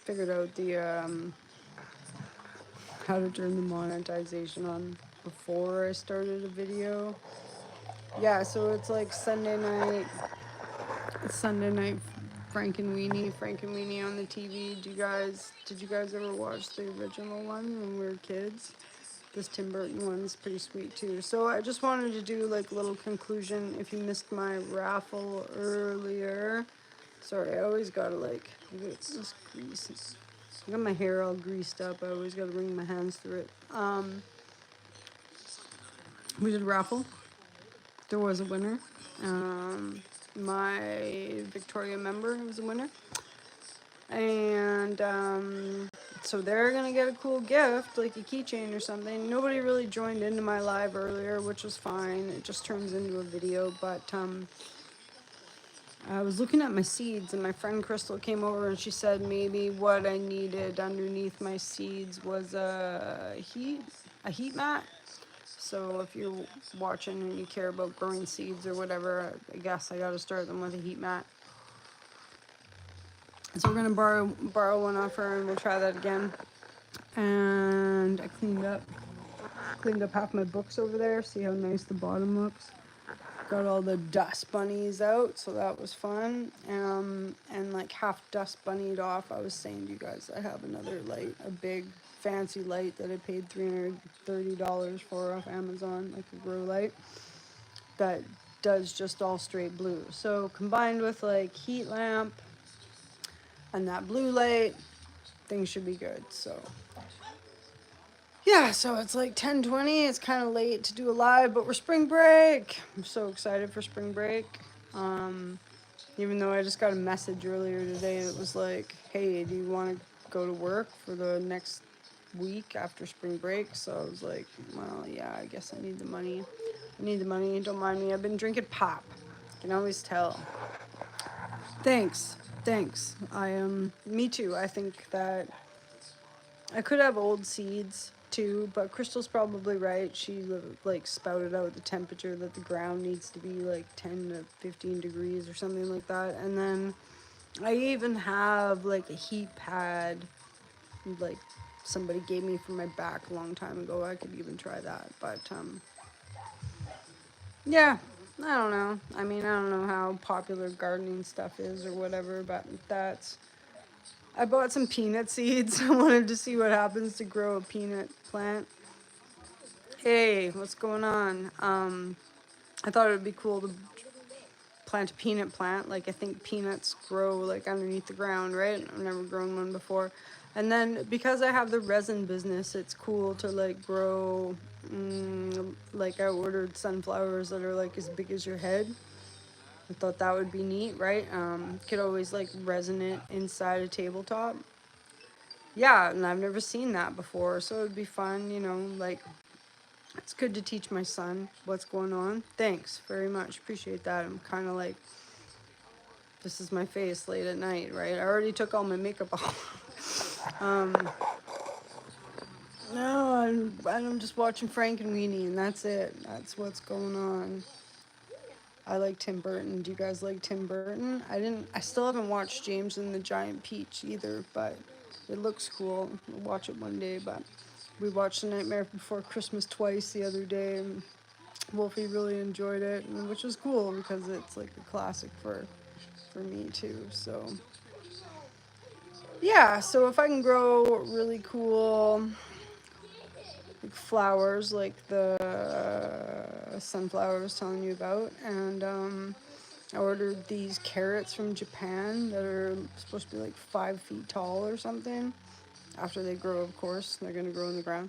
figured out the how to turn the monetization on before I started a video. Yeah, so it's like Sunday night. It's Sunday night. Frankenweenie on the TV. Did you guys ever watch the original one when we were kids? This Tim Burton one's pretty sweet too. So I just wanted to do like a little conclusion. If you missed my raffle earlier, sorry, I always gotta like get this grease. I got my hair all greased up. I always gotta wring my hands through it. We did a raffle. There was a winner. My Victoria member was a winner. And so they're gonna get a cool gift, like a keychain or something. Nobody really joined into my live earlier, which was fine. It just turns into a video. But I was looking at my seeds, and my friend Crystal came over, and she said maybe what I needed underneath my seeds was a heat mat. So if you're watching and you care about growing seeds or whatever, I guess I gotta start them with a heat mat. So we're gonna borrow one off her, and we'll try that again. And I cleaned up half my books over there. See how nice the bottom looks. Got all the dust bunnies out, so that was fun. And like half dust bunnied off. I was saying to you guys, I have another light, a big fancy light that I paid $330 for off Amazon, like a grow light that does just all straight blue. So combined with like heat lamp and that blue light, things should be good. So yeah, so it's like 10:20. It's kind of late to do a live, but we're spring break. I'm so excited for spring break. Even though I just got a message earlier today that was like, hey, do you want to go to work for the next week after spring break? So I was like, well, yeah, I guess I need the money. Don't mind me. I've been drinking pop. You can always tell. Thanks. Me too. I think that I could have old seeds too, but Crystal's probably right. She like spouted out the temperature that the ground needs to be like 10 to 15 degrees or something like that. And then I even have like a heat pad, like somebody gave me for my back a long time ago. I could even try that, but yeah, I don't know. I mean, I don't know how popular gardening stuff is or whatever, but I bought some peanut seeds. I wanted to see what happens to grow a peanut plant. Hey, what's going on? I thought it would be cool to plant a peanut plant. Like, I think peanuts grow like underneath the ground, right? I've never grown one before. And then because I have the resin business, it's cool to like grow, like I ordered sunflowers that are like as big as your head. I thought that would be neat, right? Could always like resin it inside a tabletop. Yeah, and I've never seen that before, so it would be fun, like it's good to teach my son what's going on. Thanks very much. Appreciate that. I'm kind of like, this is my face late at night, right? I already took all my makeup off. No, I'm just watching frankenweenie, and that's it. That's what's going on. I like Tim Burton. Do you guys like Tim Burton? I still haven't watched James and the Giant Peach either, but it looks cool. We'll watch it one day, but we watched The Nightmare Before Christmas twice the other day, and Wolfie really enjoyed it, which was cool because it's like a classic for me too. So yeah, so if I can grow really cool like flowers like the sunflower I was telling you about, and I ordered these carrots from Japan that are supposed to be like 5 feet tall or something. After they grow, of course, they're gonna grow in the ground.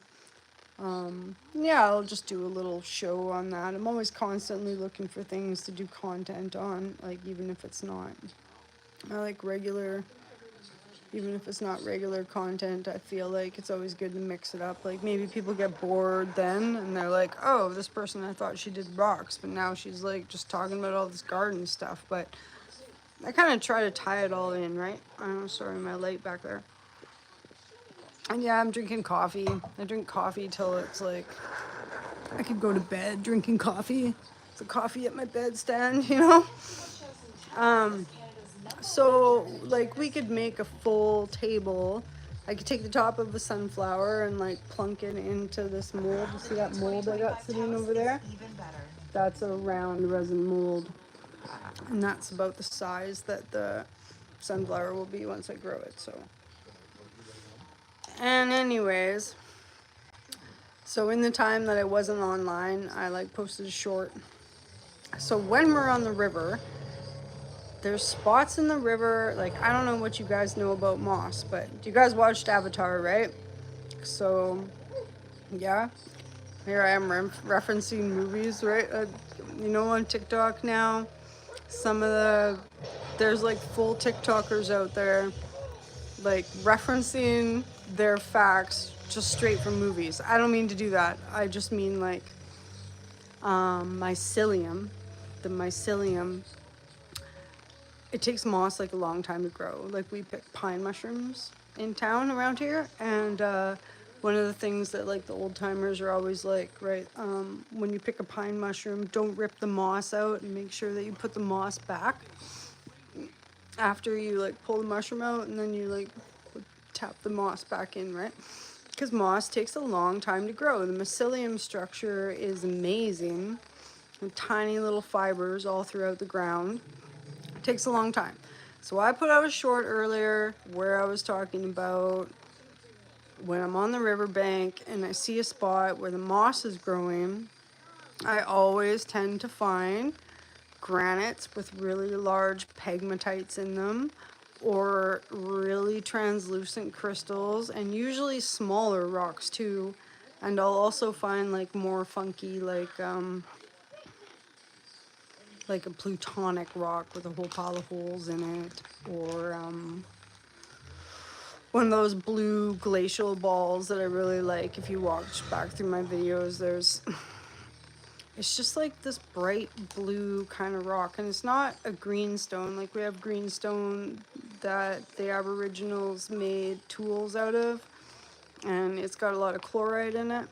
Yeah, I'll just do a little show on that. I'm always constantly looking for things to do content on, like even if it's not, I like regular, even if it's not regular content, I feel like it's always good to mix it up. Like maybe people get bored then and they're like, oh, this person, I thought she did rocks, but now she's like just talking about all this garden stuff. But I kind of try to tie it all in, right? Oh, sorry, my light back there. And yeah, I'm drinking coffee. I drink coffee till it's like, I could go to bed drinking coffee. The coffee at my bedstand, So, like, we could make a full table. I could take the top of a sunflower and, like, plunk it into this mold. You see that mold I got sitting over there? That's a round resin mold. And that's about the size that the sunflower will be once I grow it, so. And anyways, so in the time that I wasn't online, I, like, posted a short. So when we're on the river, there's spots in the river, like, I don't know what you guys know about moss, but you guys watched Avatar, right? So, yeah, here I am referencing movies, right? You know, on TikTok now, there's like full TikTokers out there, like, referencing their facts just straight from movies. I don't mean to do that. I just mean, like, mycelium, the mycelium, it takes moss like a long time to grow. Like, we pick pine mushrooms in town around here, and one of the things that, like, the old timers are always like, right, when you pick a pine mushroom, don't rip the moss out, and make sure that you put the moss back after you, like, pull the mushroom out, and then you, like, tap the moss back in, right? Because moss takes a long time to grow. The mycelium structure is amazing, with tiny little fibers all throughout the ground. It takes a long time. So I put out a short earlier where I was talking about when I'm on the riverbank and I see a spot where the moss is growing, I always tend to find granites with really large pegmatites in them, or really translucent crystals, and usually smaller rocks too. And I'll also find, like, more funky, like a plutonic rock with a whole pile of holes in it, or one of those blue glacial balls that I really like. If you watch back through my videos, it's just like this bright blue kind of rock, and it's not a greenstone. Like, we have greenstone that the Aboriginals made tools out of, and it's got a lot of chloride in it.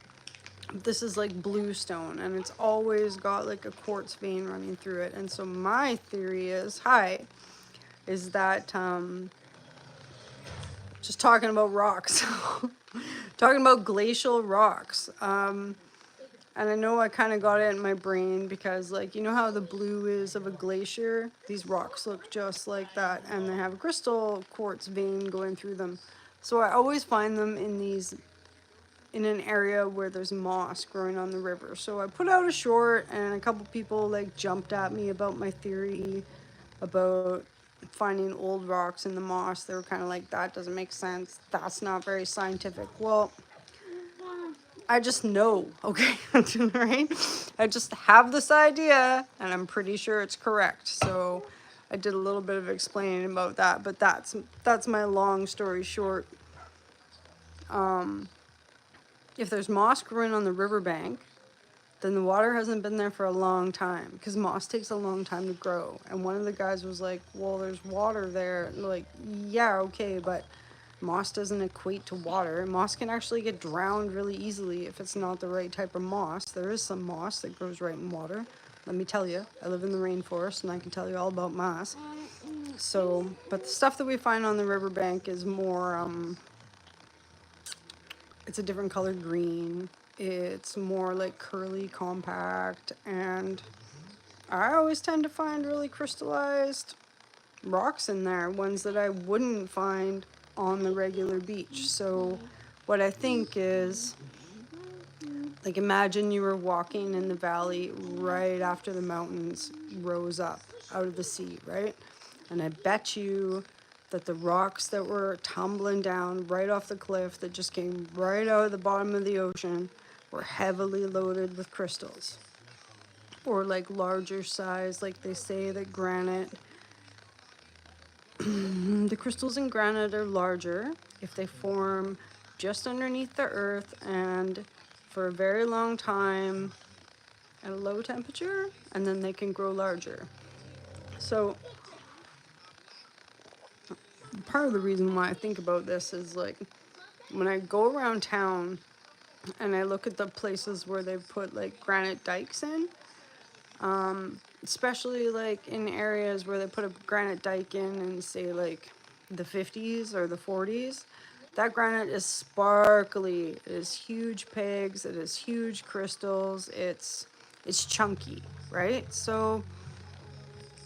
This is like bluestone, and it's always got like a quartz vein running through it. And so my theory is that just talking about rocks, talking about glacial rocks. And I know I kind of got it in my brain because, like, you know how the blue is of a glacier? These rocks look just like that, and they have a crystal quartz vein going through them. So I always find them in an area where there's moss growing on the river. So I put out a short, and a couple people, like, jumped at me about my theory about finding old rocks in the moss. They were kind of like, that doesn't make sense. That's not very scientific. Well, I just know, okay? Right? I just have this idea, and I'm pretty sure it's correct. So I did a little bit of explaining about that, but that's my long story short. If there's moss growing on the riverbank, then the water hasn't been there for a long time, because moss takes a long time to grow. And one of the guys was like, well, there's water there. Like, yeah, okay, but moss doesn't equate to water. Moss can actually get drowned really easily if it's not the right type of moss. There is some moss that grows right in water. Let me tell you, I live in the rainforest, and I can tell you all about moss. So, but the stuff that we find on the riverbank is more, it's a different color green. It's more like curly, compact, and I always tend to find really crystallized rocks in there, ones that I wouldn't find on the regular beach. So what I think is, like, imagine you were walking in the valley right after the mountains rose up out of the sea, right? And I bet you that the rocks that were tumbling down right off the cliff that just came right out of the bottom of the ocean were heavily loaded with crystals, or like larger size. Like, they say that granite, the crystals in granite are larger if they form just underneath the earth and for a very long time at a low temperature, and then they can grow larger. So part of the reason why I think about this is, like, when I go around town and I look at the places where they've put, like, granite dikes in, especially like in areas where they put a granite dike in say like the 50s or the 40s. That granite is sparkly. It is huge pegs. It is huge crystals. It's chunky, right? So,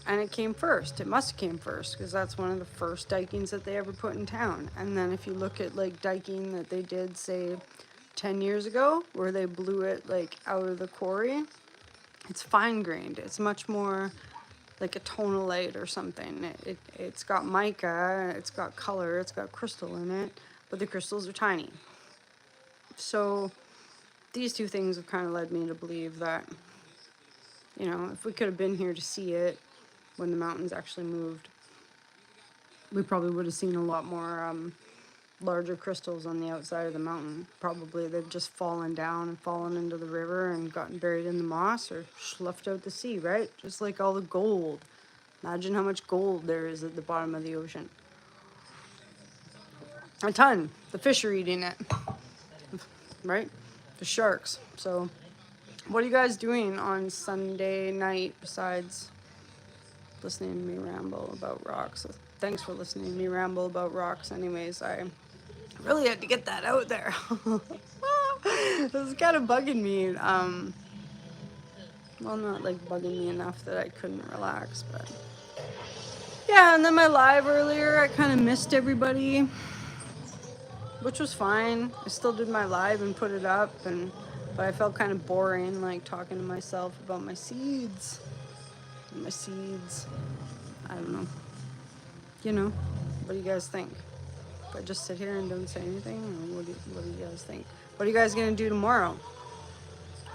and it came first. It must have came first because that's one of the first dikings that they ever put in town. And then if you look at like diking that they did say 10 years ago, where they blew it like out of the quarry, it's fine grained. It's much more like a tonalite or something. It's got mica, it's got color, it's got crystal in it, but the crystals are tiny. So these two things have kind of led me to believe that, you know, if we could have been here to see it when the mountains actually moved, we probably would have seen a lot more larger crystals on the outside of the mountain. Probably they've just fallen down and fallen into the river and gotten buried in the moss or sloughed out to sea, right? Just like all the gold. Imagine how much gold there is at the bottom of the ocean. A ton. The fish are eating it, right? The sharks. So, what are you guys doing on Sunday night besides listening to me ramble about rocks? Thanks for listening to me ramble about rocks. Anyways, I really had to get that out there. It was kind of bugging me. Well, not like bugging me enough that I couldn't relax, but yeah. And then my live earlier, I kind of missed everybody, which was fine. I still did my live and put it up, but I felt kind of boring, like talking to myself about my seeds. My seeds. I don't know. You know, what do you guys think? If I just sit here and don't say anything, or what do you guys think? What are you guys gonna do tomorrow?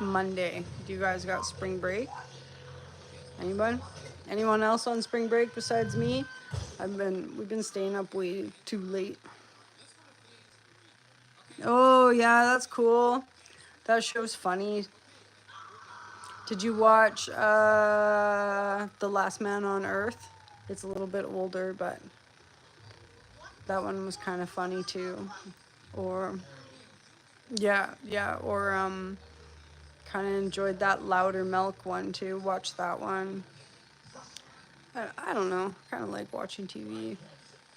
Monday. Do you guys got spring break? Anyone? Anyone else on spring break besides me? We've been staying up way too late. Oh yeah, that's cool. That show's funny. Did you watch The Last Man on Earth? It's a little bit older, but that one was kind of funny too. Or yeah, or kind of enjoyed that Louder Milk one too. Watch that one. I don't know. Kind of like watching TV,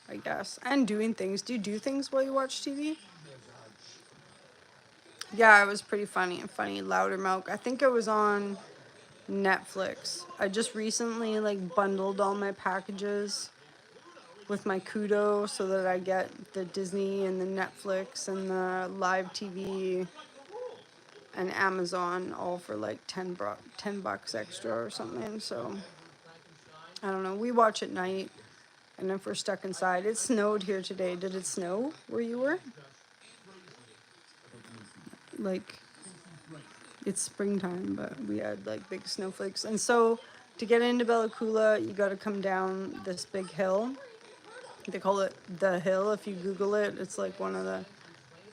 I guess, and doing things. Do you do things while you watch TV? Yeah, it was pretty funny. Funny Louder Milk. I think it was on Netflix. I just recently like bundled all my packages with my Kudo so that I get the Disney and the Netflix and the live TV and Amazon all for like 10 bucks extra or something. So I don't know. We watch at night, and if we're stuck inside, it snowed here today. Did it snow where you were? Like, it's springtime, but we had like big snowflakes. And so to get into Bella Coola, you got to come down this big hill. They call it the hill. If you Google it, it's like one of the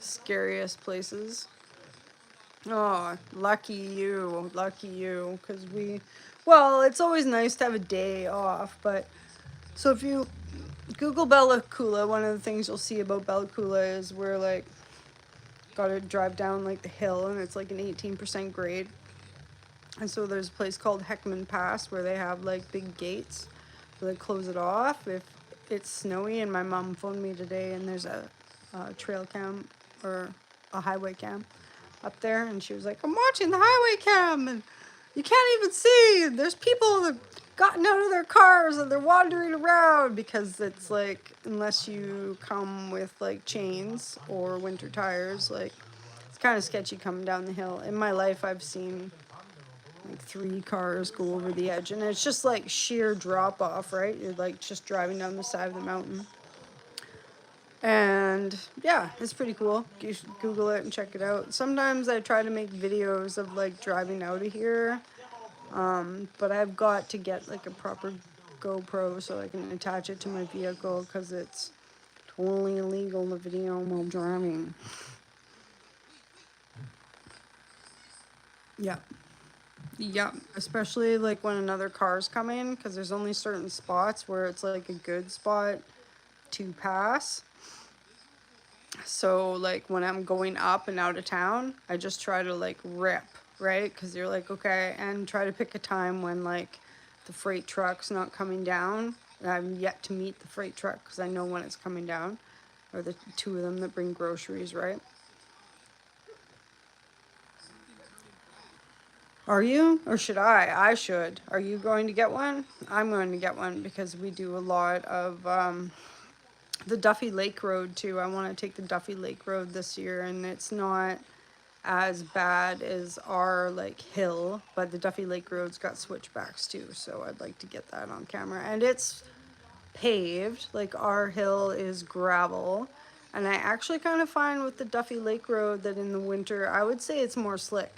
scariest places. Oh, lucky you, lucky you. Because well, it's always nice to have a day off. But so if you Google Bella Coola, one of the things you'll see about Bella Coola is we're like, gotta drive down like the hill, and it's like an 18% grade. And so there's a place called Heckman Pass where they have like big gates where they close it off if it's snowy. And my mom phoned me today, and there's a trail cam or a highway cam up there, and she was like, I'm watching the highway cam, and you can't even see. There's people that gotten out of their cars and they're wandering around, because it's like, unless you come with like chains or winter tires, like it's kind of sketchy coming down the hill. In my life, I've seen like 3 cars go over the edge, and it's just like sheer drop off, right? You're like just driving down the side of the mountain. And yeah, it's pretty cool. You should Google it and check it out. Sometimes I try to make videos of like driving out of here, but I've got to get like a proper GoPro so I can attach it to my vehicle, because it's totally illegal to video while driving. Yeah. Yeah, especially like when another car's coming, because there's only certain spots where it's like a good spot to pass. So like when I'm going up and out of town, I just try to like rip, right? Because you're like, okay, and try to pick a time when like the freight truck's not coming down. I'm yet to meet the freight truck because I know when it's coming down, or the two of them that bring groceries, right? Are you? Or should I? I should. Are you going to get one? I'm going to get one because we do a lot of the Duffy Lake Road too. I want to take the Duffy Lake Road this year, and it's not as bad as our like hill, but the Duffy Lake Road's got switchbacks too, so I'd like to get that on camera. And it's paved, like our hill is gravel, and I actually kind of find with the Duffy Lake Road that in the winter I would say it's more slick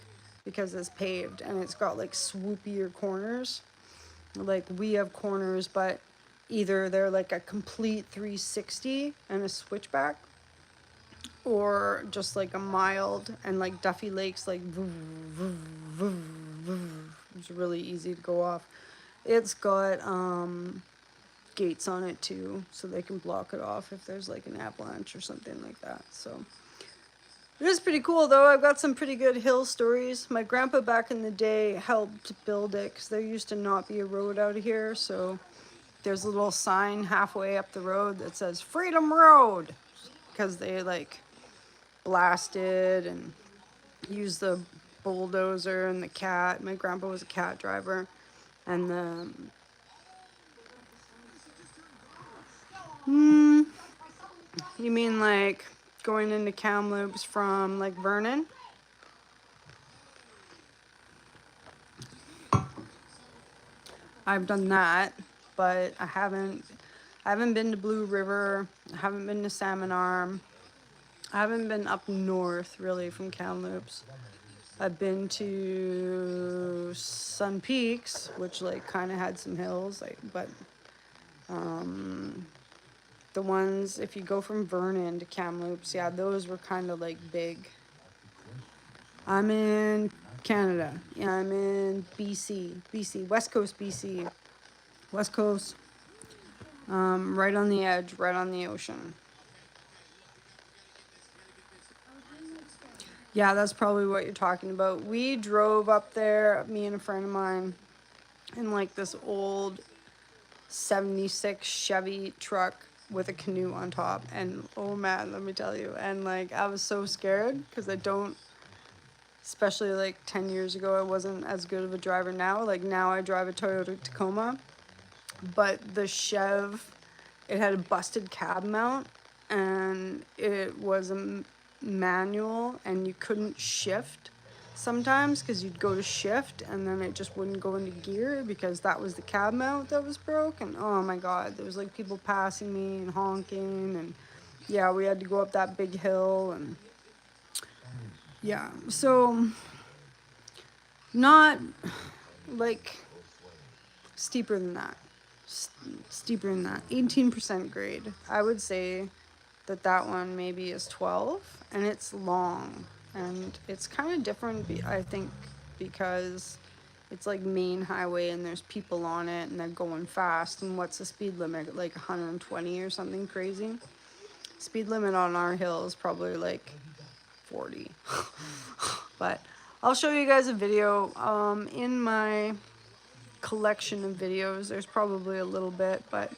because it's paved and it's got like swoopier corners. Like we have corners, but either they're like a complete 360 and a switchback, or just like a mild, and like Duffy Lake's like it's really easy to go off. It's got gates on it too, so they can block it off if there's like an avalanche or something like that. So it is pretty cool though. I've got some pretty good hill stories. My grandpa back in the day helped build it because there used to not be a road out of here, so there's a little sign halfway up the road that says Freedom Road because they like blasted and used the bulldozer and the cat. My grandpa was a cat driver, and the you mean like going into Kamloops from like Vernon? I've done that, but I haven't been to Blue River. I haven't been to Salmon Arm. I haven't been up north really from Kamloops. I've been to Sun Peaks, which like kind of had some hills, like, but the ones if you go from Vernon to Kamloops, yeah, those were kind of like big. I'm in Canada. Yeah, I'm in BC, West Coast BC, West Coast, right on the edge, right on the ocean. Yeah, that's probably what you're talking about. We drove up there, me and a friend of mine, in like this old 76 Chevy truck with a canoe on top. And oh man, let me tell you. And like, I was so scared because I don't, especially like 10 years ago, I wasn't as good of a driver now. Like now I drive a Toyota Tacoma, but the Chev, it had a busted cab mount and it was a manual and you couldn't shift sometimes because you'd go to shift and then it just wouldn't go into gear because that was the cab mount that was broken. Oh my god, there was like people passing me and honking, and yeah, we had to go up that big hill, and yeah, so not like steeper than that. Steeper than that. 18% grade. I would say that one maybe is 12, and it's long, and it's kind of different, I think, because it's like main highway and there's people on it and they're going fast. And what's the speed limit? Like 120 or something crazy. Speed limit on our hill is probably like 40. But I'll show you guys a video in my collection of videos. There's probably a little bit, but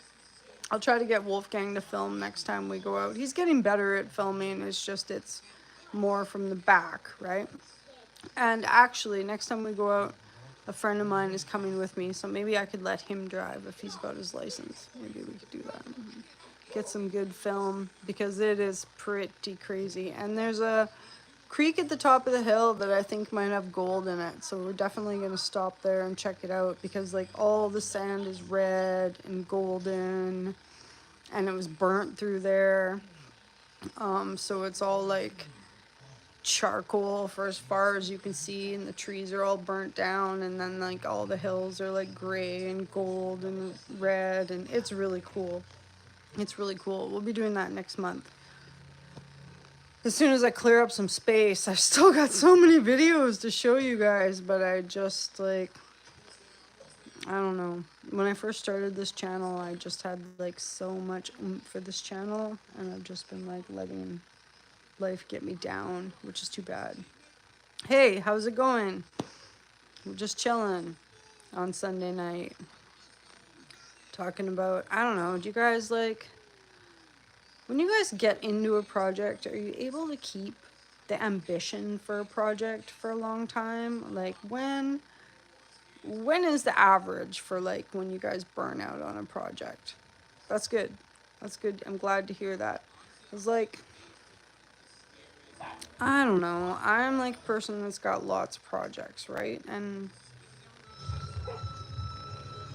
I'll try to get Wolfgang to film next time we go out. He's getting better at filming. It's just it's more from the back, right? And actually, next time we go out, a friend of mine is coming with me, so maybe I could let him drive if he's got his license. Maybe we could do that. Get some good film, because it is pretty crazy. And there's a creek at the top of the hill that I think might have gold in it, so we're definitely going to stop there and check it out, because like all the sand is red and golden, and it was burnt through there. So it's all like charcoal for as far as you can see, and the trees are all burnt down, and then like all the hills are like gray and gold and red, and it's really cool. It's really cool. We'll be doing that next month. As soon as I clear up some space. I've still got so many videos to show you guys, but I just like, I don't know. When I first started this channel, I just had like so much oomph for this channel, and I've just been like letting life get me down, which is too bad. Hey, how's it going? We're just chilling on Sunday night. talking about, I don't know, do you guys like, when you guys get into a project, are you able to keep the ambition for a project for a long time? Like when is the average for like when you guys burn out on a project? That's good. That's good. I'm glad to hear that. It's like, I don't know. I'm like a person that's got lots of projects, right? And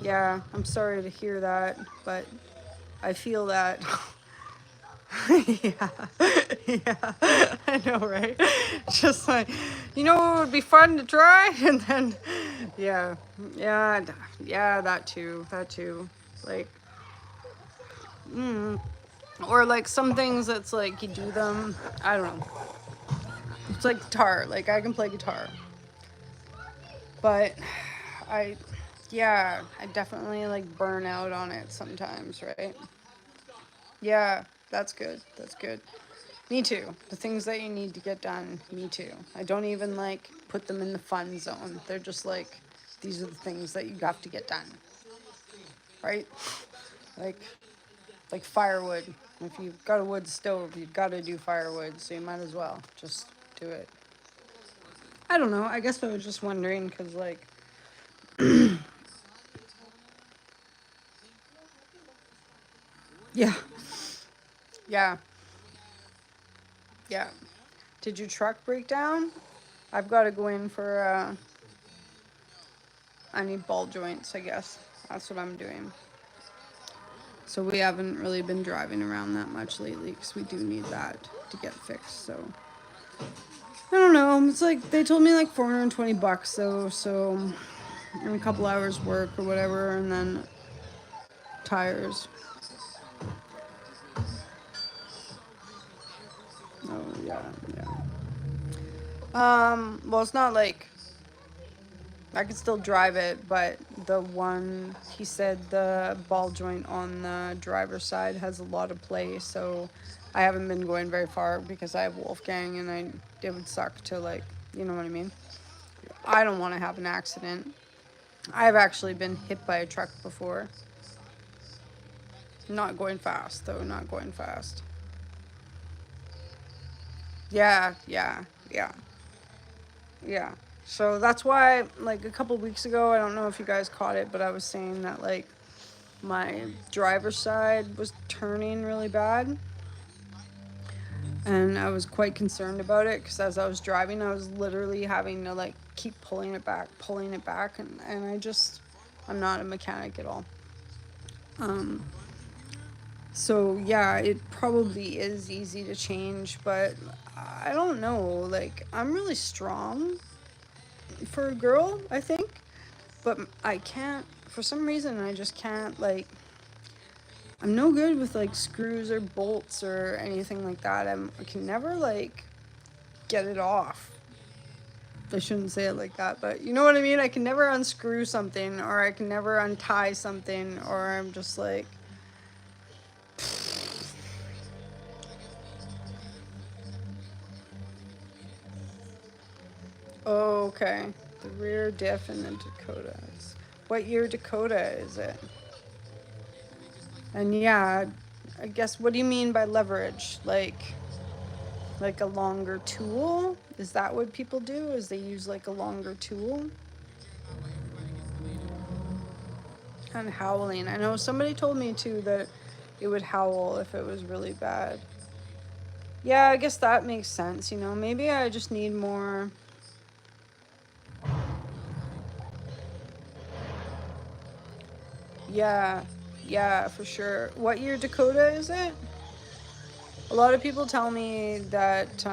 yeah, I'm sorry to hear that, but I feel that. Yeah, yeah, I know, right? Just like, you know what would be fun to try? And then, yeah, yeah, yeah, that too. Like, or like some things that's like you do them, I don't know. It's like guitar, like I can play guitar. But I, yeah, I definitely like burn out on it sometimes, right? Yeah, that's good. That's good. Me too. The things that you need to get done, me too. I don't even like put them in the fun zone. They're just like, these are the things that you have to get done, right? Like, like firewood. If you've got a wood stove, you've got to do firewood, so you might as well just do it. I don't know. I guess I was just wondering because, like, yeah, yeah, yeah. Did your truck break down? I've got to go in for, I need ball joints, I guess. That's what I'm doing. So we haven't really been driving around that much lately because we do need that to get fixed. So I don't know. It's like they told me like $420 though. So in a couple hours work or whatever, and then tires. Oh yeah, yeah. Well, it's not like I could still drive it, but the one he said the ball joint on the driver's side has a lot of play, so I haven't been going very far because I have Wolfgang, and it would suck to like, you know what I mean. I don't want to have an accident. I've actually been hit by a truck before. Not going fast though. Not going fast. Yeah, yeah, yeah, yeah. So that's why, like a couple weeks ago, I don't know if you guys caught it, but I was saying that like my driver's side was turning really bad, and I was quite concerned about it because as I was driving I was literally having to like keep pulling it back, and I'm not a mechanic at all. So yeah, it probably is easy to change, but I don't know, like I'm really strong for a girl, I think, but I can't, for some reason I just can't, like I'm no good with like screws or bolts or anything like that. I can never like get it off. I shouldn't say it like that, but you know what I mean? I can never unscrew something, or I can never untie something, or I'm just like, oh, okay. The rear diff in the Dakotas. What year Dakota is it? And yeah, I guess, what do you mean by leverage? Like a longer tool? Is that what people do? Is they use like a longer tool? And howling. I know somebody told me too that it would howl if it was really bad. Yeah, I guess that makes sense, you know. Maybe I just need more. Yeah, yeah, for sure. What year Dakota is it? A lot of people tell me that,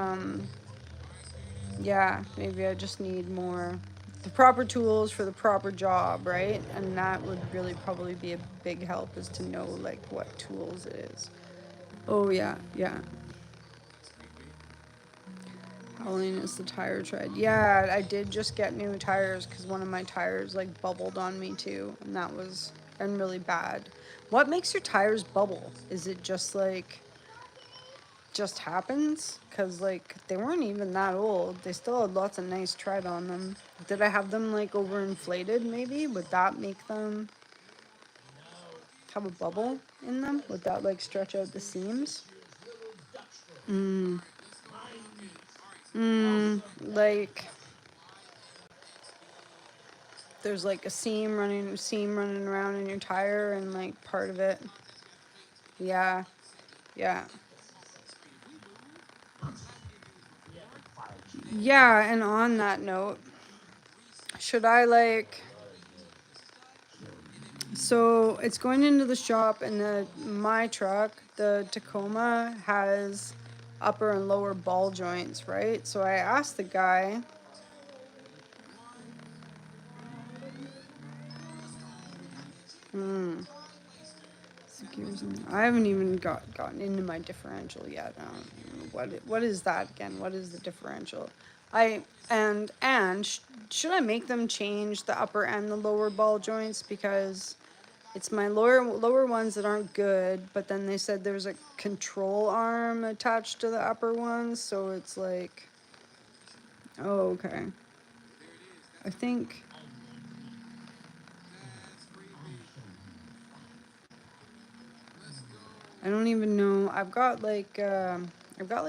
yeah, maybe I just need more. The proper tools for the proper job, right? And that would really probably be a big help, is to know like what tools it is. Oh yeah, yeah. Hauling is the tire tread. Yeah, I did just get new tires because one of my tires like bubbled on me too, and that was and really bad. What makes your tires bubble? Is it just like just happens? Because like they weren't even that old. They still had lots of nice tread on them. Did I have them like overinflated? Maybe would that make them? have a bubble in them? Would that like stretch out the seams? Like there's like a seam running around in your tire and like part of it. Yeah. Yeah. Yeah, and on that note, should I like so it's going into the shop and my truck, the Tacoma has upper and lower ball joints, right? So I asked the guy, I haven't even gotten into my differential yet. What is that again? What is the differential? Should I make them change the upper and the lower ball joints, because it's my lower ones that aren't good, but then they said there's a control arm attached to the upper ones, so it's like, oh, okay. I think I don't even know. I've got like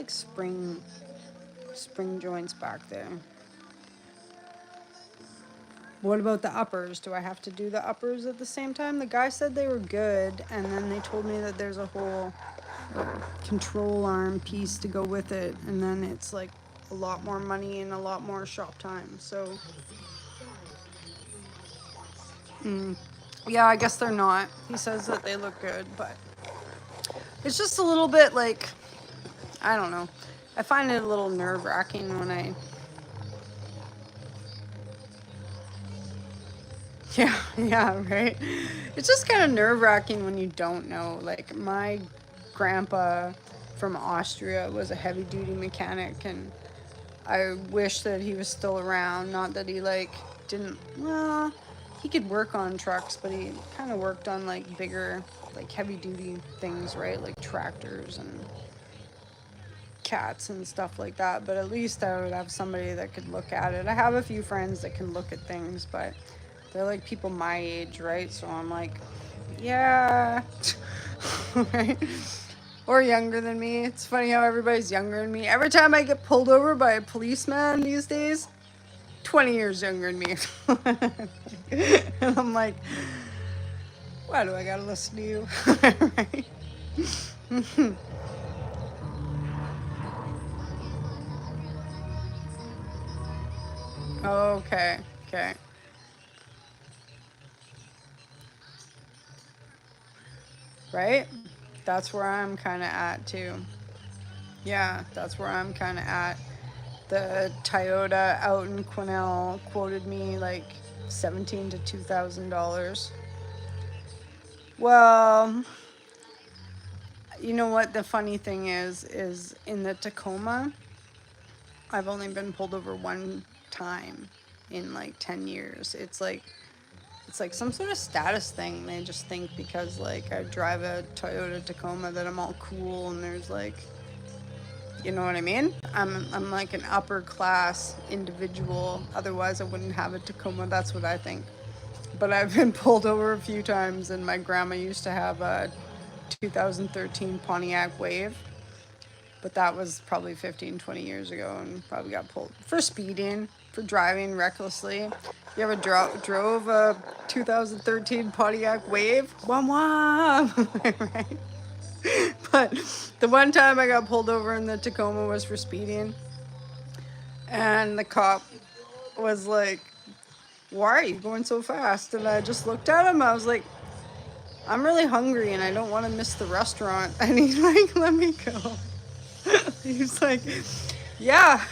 spring joints back there. What about the uppers? Do I have to do the uppers at the same time? The guy said they were good, and then they told me that there's a whole control arm piece to go with it, and then it's like a lot more money and a lot more shop time. So, yeah, I guess they're not. He says that they look good, but it's just a little bit like, I don't know. I find it a little nerve-wracking when I... Yeah, right. It's just kind of nerve-wracking when you don't know. Like, my grandpa from Austria was a heavy-duty mechanic, and I wish that he was still around. Not that he, like, didn't... Well, he could work on trucks, but he kind of worked on, like, bigger, like, heavy-duty things, right? Like tractors and cats and stuff like that. But at least I would have somebody that could look at it. I have a few friends that can look at things, but they're like people my age, right? So I'm like, yeah. Right? Or younger than me. It's funny how everybody's younger than me. Every time I get pulled over by a policeman these days, 20 years younger than me. And I'm like, why do I gotta listen to you? Right? Okay. Okay. Right? That's where I'm kind of at too. Yeah, that's where I'm kind of at. The Toyota out in Quesnel quoted me like $17 to $2,000. Well, you know what the funny thing is in the Tacoma, I've only been pulled over one time in like 10 years. It's like some sort of status thing. They just think because like I drive a Toyota Tacoma that I'm all cool, and there's like, you know what I mean? I'm like an upper class individual. Otherwise I wouldn't have a Tacoma. That's what I think. But I've been pulled over a few times, and my grandma used to have a 2013 Pontiac Wave. But that was probably 15, 20 years ago, and probably got pulled for speeding, for driving recklessly. You ever drove a 2013 Pontiac Wave? Wah wah! Right? But the one time I got pulled over in the Tacoma was for speeding. And the cop was like, why are you going so fast? And I just looked at him. I was like, I'm really hungry and I don't want to miss the restaurant. And he's like, let me go. He's like, yeah.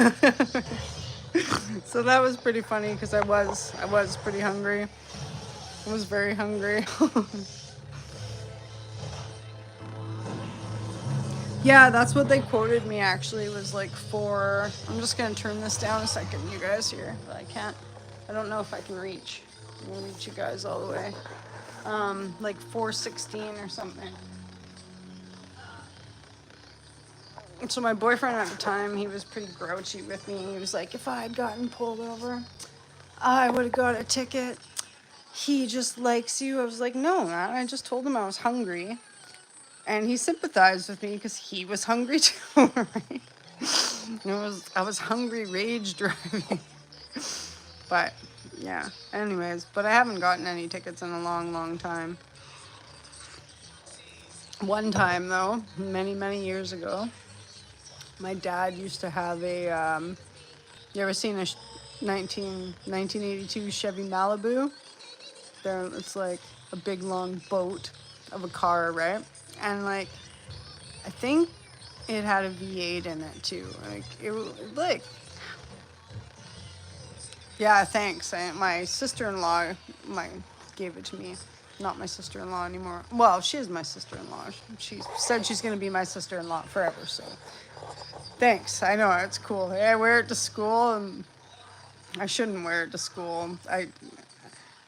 So that was pretty funny because I was pretty hungry. I was very hungry. Yeah, that's what they quoted me actually, was like I'm just gonna turn this down a second, you guys here, but I don't know if I can reach you guys all the way. Like 416 or something. So my boyfriend at the time, he was pretty grouchy with me. He was like, if I had gotten pulled over, I would have got a ticket. he just likes you. I was like, no, man, I just told him I was hungry. And he sympathized with me because he was hungry too, right? I was hungry rage driving. But yeah, anyways, but I haven't gotten any tickets in a long, long time. One time though, many, many years ago, my dad used to have a, you ever seen a 1982 Chevy Malibu? There, it's like a big long boat of a car, right? And like, I think it had a V8 in it too. Like, yeah, thanks. My sister-in-law, my gave it to me. Not my sister-in-law anymore. Well, she is my sister-in-law. She said she's gonna be my sister-in-law forever. So, thanks. I know it's cool. I wear it to school, and I shouldn't wear it to school.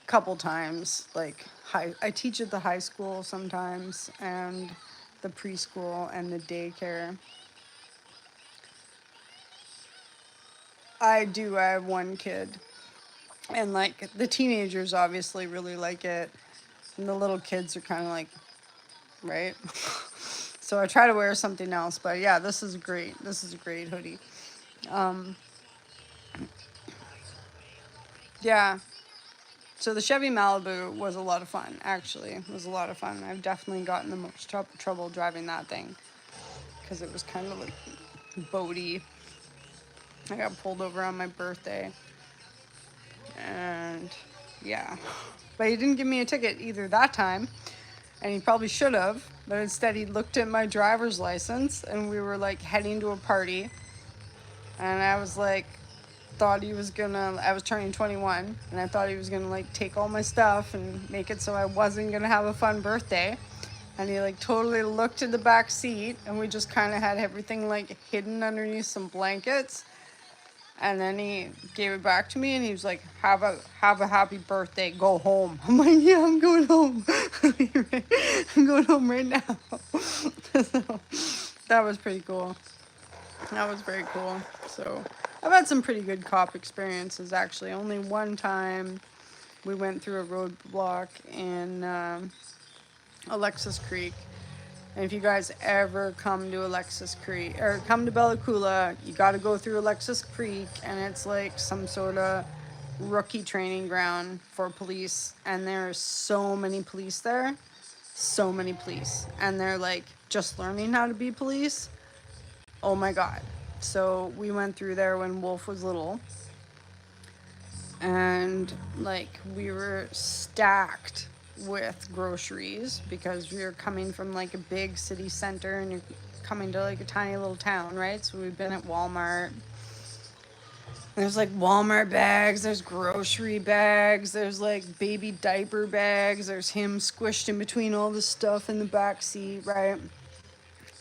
Couple times, like I teach at the high school sometimes, and the preschool and the daycare. I do. I have one kid, and like the teenagers obviously really like it, and the little kids are kind of like, right? So I try to wear something else, but yeah, this is great. This is a great hoodie. Um, yeah. So the Chevy Malibu was a lot of fun. Actually, it was a lot of fun. I've definitely gotten the most trouble driving that thing because it was kind of like boaty. I got pulled over on my birthday, and yeah, but he didn't give me a ticket either that time, and he probably should have, but instead he looked at my driver's license, and we were like heading to a party, and I was like, thought he was gonna, I was turning 21, and I thought he was gonna like take all my stuff and make it so I wasn't gonna have a fun birthday. And he like totally looked in the back seat, and we just kind of had everything like hidden underneath some blankets. And then he gave it back to me, and he was like, have a happy birthday, go home. I'm like, yeah, I'm going home. I'm going home right now. So that was pretty cool. That was very cool. So I've had some pretty good cop experiences, actually. Only one time we went through a roadblock in Alexis Creek. And if you guys ever come to Alexis Creek, or come to Bella Coola, you got to go through Alexis Creek, and it's like some sort of rookie training ground for police. And there's so many police there. So many police. And they're like just learning how to be police. Oh my God. So we went through there when Wolf was little. And like we were stacked with groceries because we were coming from like a big city center, and you're coming to like a tiny little town, right? So we've been at Walmart. There's like Walmart bags, there's grocery bags, there's like baby diaper bags, there's him squished in between all the stuff in the back seat, right?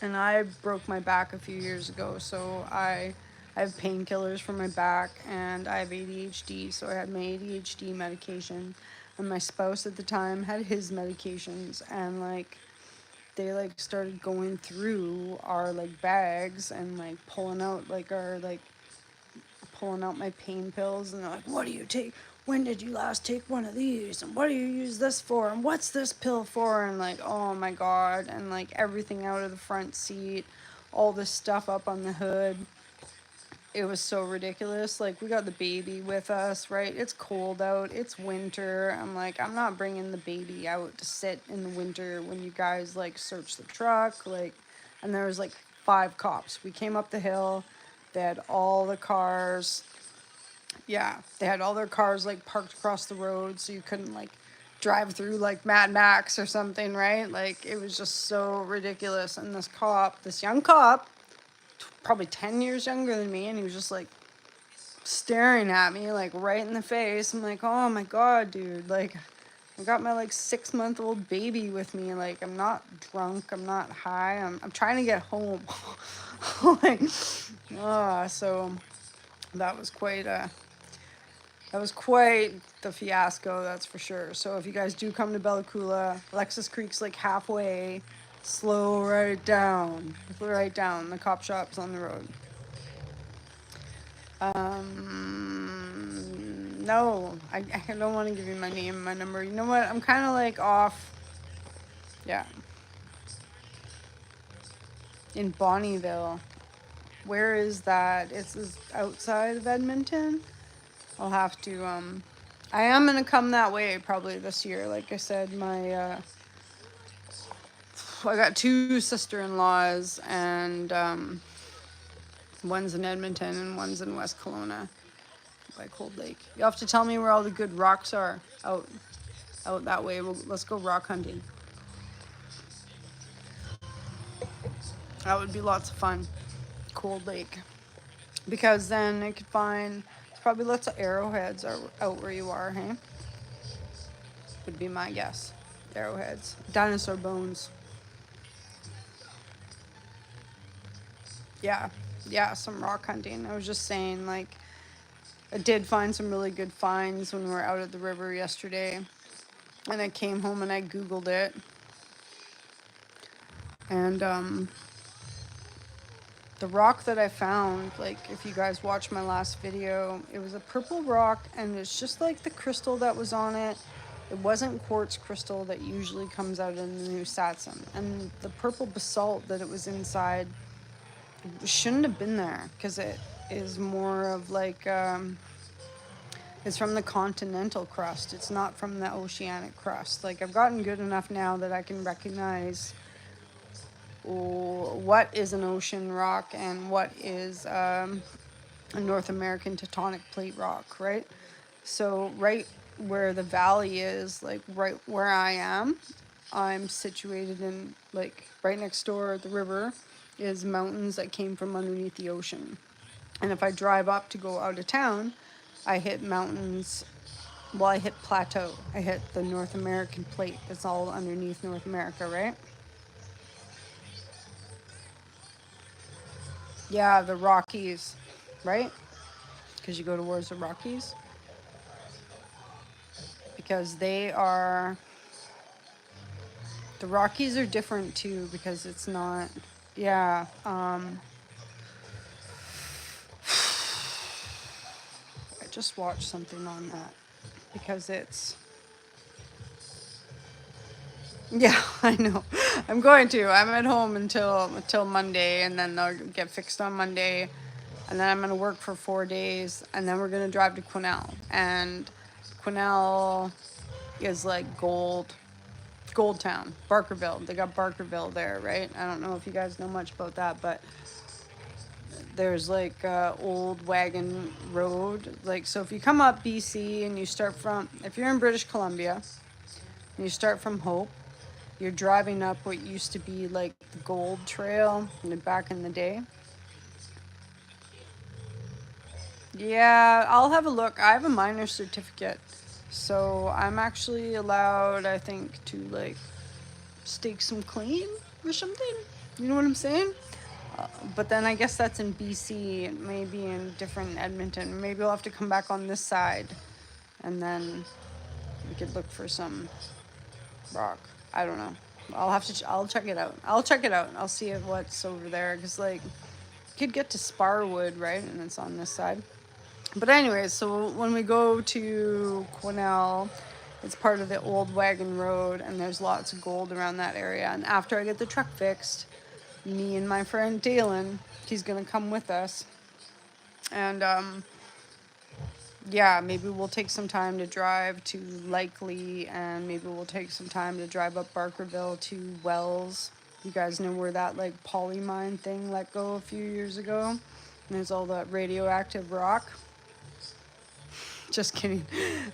And I broke my back a few years ago, so I have painkillers for my back, and I have ADHD, so I had my ADHD medication, and my spouse at the time had his medications, and like they like started going through our like bags and like pulling out my pain pills, and they're like, what do you take, when did you last take one of these, and what do you use this for, and what's this pill for, and like, oh my God, and like everything out of the front seat, all this stuff up on the hood. It was so ridiculous. Like, we got the baby with us, right? It's cold out, it's winter. I'm like, I'm not bringing the baby out to sit in the winter when you guys like search the truck, like. And there was like 5 cops. We came up the hill, they had all the cars, yeah, they had all their cars like parked across the road, so you couldn't like drive through like Mad Max or something, right? Like, it was just so ridiculous. And this young cop, probably 10 years younger than me, and he was just like staring at me like right in the face. I'm like, oh my God, dude, like I got my like 6-month-old baby with me, like I'm not drunk, I'm not high, I'm trying to get home. Like, so that was quite the fiasco, that's for sure. So if you guys do come to Bella Coola, Alexis Creek's like halfway. Slow right down. Right down. The cop shop's on the road. No, I don't want to give you my name, my number. You know what? I'm kind of like off. Yeah. In Bonnieville. Where is that? It's outside of Edmonton. I'll have to, I am going to come that way probably this year. Like I said, I got two sister-in-laws, and one's in Edmonton and one's in West Kelowna by Cold Lake. You'll have to tell me where all the good rocks are out that way. Let's go rock hunting. That would be lots of fun. Cold Lake. Because then I could find, there's probably lots of arrowheads out where you are, hey? Would be my guess. Arrowheads. Dinosaur bones. Yeah. Yeah, some rock hunting. I was just saying, like, I did find some really good finds when we were out at the river yesterday. And I came home and I Googled it. And, the rock that I found, like, if you guys watched my last video, it was a purple rock, and it's just like the crystal that was on it. It wasn't quartz crystal that usually comes out in the new Satsum. And the purple basalt that it was inside shouldn't have been there, because it is more of like, it's from the continental crust. It's not from the oceanic crust. Like, I've gotten good enough now that I can recognize what is an ocean rock and what is a North American tectonic plate rock, right? So right where the valley is, like right where I am, I'm situated in, like, right next door at the river is mountains that came from underneath the ocean. And if I drive up to go out of town, I hit mountains. Well, I hit plateau. I hit the North American plate. It's all underneath North America, right? Yeah, the Rockies, right? Because you go towards the Rockies. Because the Rockies are different too, because it's not, yeah. I just watched something on that, because it's, yeah, I know. I'm going to. I'm at home until Monday, and then they'll get fixed on Monday. And then I'm going to work for 4 days, and then we're going to drive to Quesnel. And Quesnel is like gold town. Barkerville. They got Barkerville there, right? I don't know if you guys know much about that, but there's like old wagon road. Like, so if you come up BC and you start from, if you're in British Columbia, and you start from Hope, you're driving up what used to be like the Gold Trail back in the day. Yeah, I'll have a look. I have a miner's certificate, so I'm actually allowed, I think, to like stake some claim or something. You know what I'm saying? But then I guess that's in BC, maybe in different Edmonton. Maybe I'll have to come back on this side, and then we could look for some rock. I don't know. I'll check it out. I'll see what's over there, because like you could get to Sparwood, right? And it's on this side. But anyways, so when we go to Quesnel, it's part of the old wagon road, and there's lots of gold around that area. And after I get the truck fixed, me and my friend Dalen, he's gonna come with us. And yeah, maybe we'll take some time to drive to Likely, and maybe we'll take some time to drive up Barkerville to Wells. You guys know where that like poly mine thing let go a few years ago? And there's all that radioactive rock. Just kidding.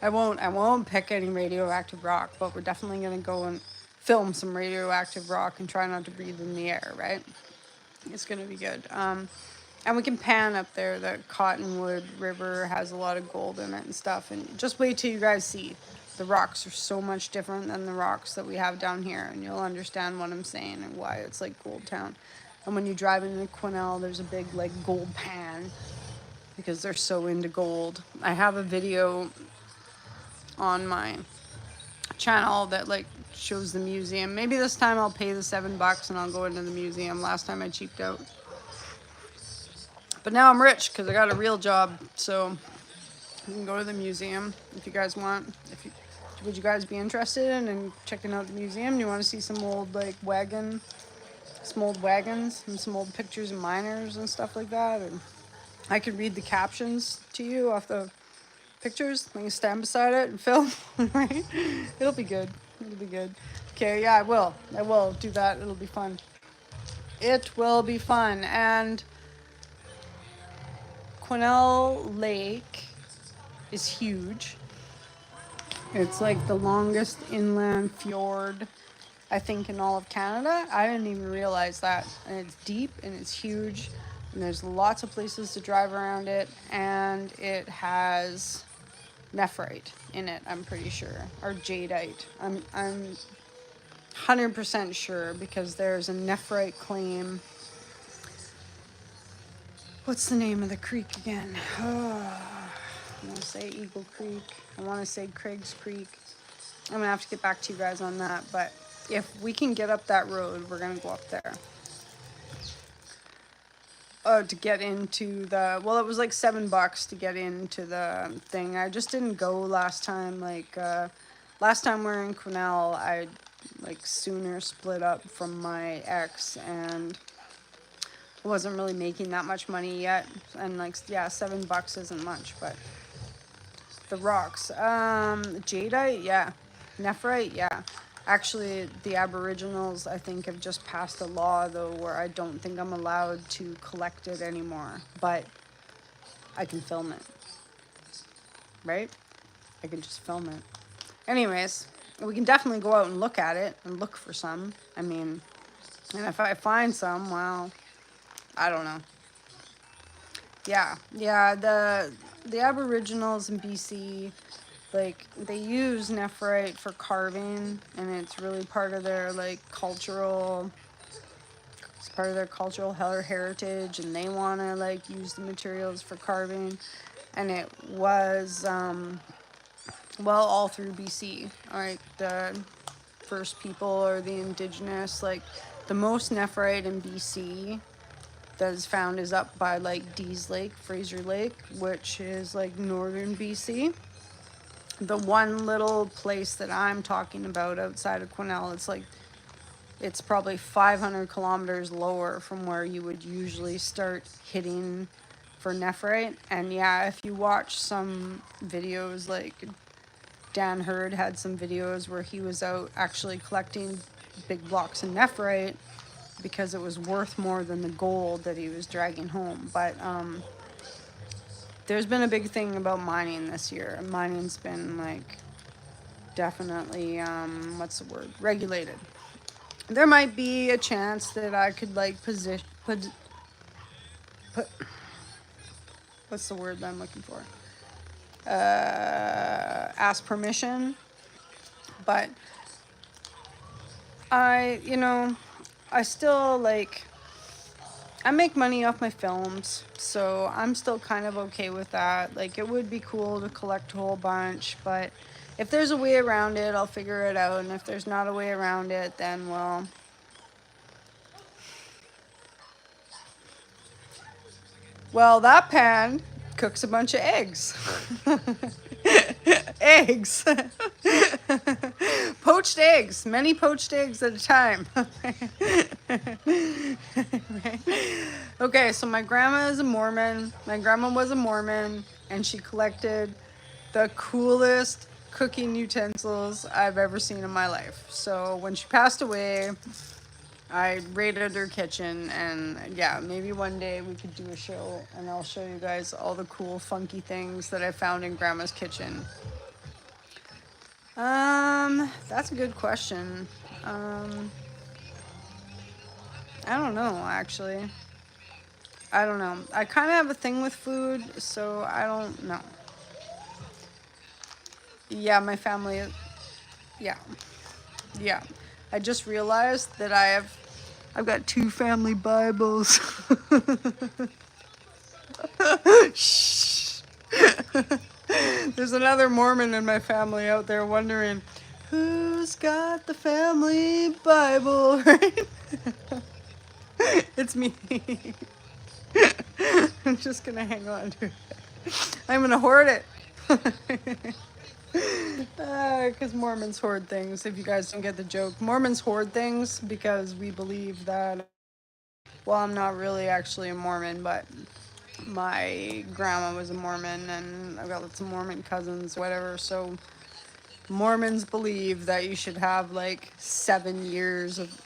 I won't pick any radioactive rock, but we're definitely gonna go and film some radioactive rock and try not to breathe in the air, right? It's gonna be good. And we can pan up there. The Cottonwood River has a lot of gold in it and stuff. And just wait till you guys see. The rocks are so much different than the rocks that we have down here, and you'll understand what I'm saying and why it's like Gold Town. And when you drive into Quesnel, there's a big like gold pan, because they're so into gold. I have a video on my channel that like shows the museum. Maybe this time I'll pay the $7 and I'll go into the museum. Last time I cheaped out. But now I'm rich because I got a real job, so You can go to the museum if you guys want. Would you guys be interested in checking out the museum? You want to see some old like some old wagons and some old pictures of miners and stuff like that? And I could read the captions to you off the pictures. I can stand beside it and film. Right? It'll be good. It'll be good. Okay, yeah, I will. I will do that. It'll be fun. It will be fun. And Quesnel Lake is huge. It's like the longest inland fjord, I think, in all of Canada. I didn't even realize that. And it's deep and it's huge. And there's lots of places to drive around it. And it has nephrite in it, I'm pretty sure. Or jadeite. I'm 100% sure because there's a nephrite claim. What's the name of the creek again? I want to say Eagle Creek. I want to say Craig's Creek. I'm going to have to get back to you guys on that. But if we can get up that road, we're going to go up there. To get into the... Well, it was like $7 to get into the thing. I just didn't go last time. Like, last time we were in Quesnel, I like sooner split up from my ex and wasn't really making that much money yet. And like, yeah, $7 isn't much, but... The rocks. Jadeite, yeah. Nephrite, yeah. Actually, the Aboriginals, I think, have just passed a law, though, where I don't think I'm allowed to collect it anymore. But I can film it. Right? I can just film it. Anyways, we can definitely go out and look at it and look for some. I mean, and if I find some, well, I don't know. Yeah, the Aboriginals in BC, like, they use nephrite for carving, and it's really part of their, like, cultural heritage, and they want to, like, use the materials for carving, and it was, well, all through BC, like, the first people or the indigenous, like, the most nephrite in BC that is found is up by like Dease Lake, Fraser Lake, which is like northern BC. The one little place that I'm talking about outside of Quesnel, it's probably 500 kilometers lower from where you would usually start hitting for nephrite. And yeah, if you watch some videos, like Dan Hurd had some videos where he was out actually collecting big blocks of nephrite, because it was worth more than the gold that he was dragging home. But there's been a big thing about mining this year. Mining's been like definitely regulated. There might be a chance that I could like put what's the word that I'm looking for? Ask permission. But I still, like, I make money off my films, so I'm still kind of okay with that. Like, it would be cool to collect a whole bunch, but if there's a way around it, I'll figure it out. And if there's not a way around it, then, well, that pan cooks a bunch of eggs. Eggs. Poached eggs. Many poached eggs at a time. Okay, so my grandma is a Mormon. My grandma was a Mormon, and she collected the coolest cooking utensils I've ever seen in my life. So when she passed away, I raided her kitchen, and yeah, maybe one day we could do a show and I'll show you guys all the cool funky things that I found in Grandma's kitchen. That's a good question. I don't know, actually. I don't know. I kind of have a thing with food, so I don't know. Yeah, my family, yeah. I just realized that I've got 2 family Bibles. Shh. There's another Mormon in my family out there wondering, who's got the family Bible, right? It's me. I'm just gonna hang on to it. I'm gonna hoard it. Because Mormons hoard things. If you guys don't get the joke, Mormons hoard things because we believe that. Well, I'm not really actually a Mormon, but my grandma was a Mormon, and I've got lots of Mormon cousins, whatever. So Mormons believe that you should have like 7 years of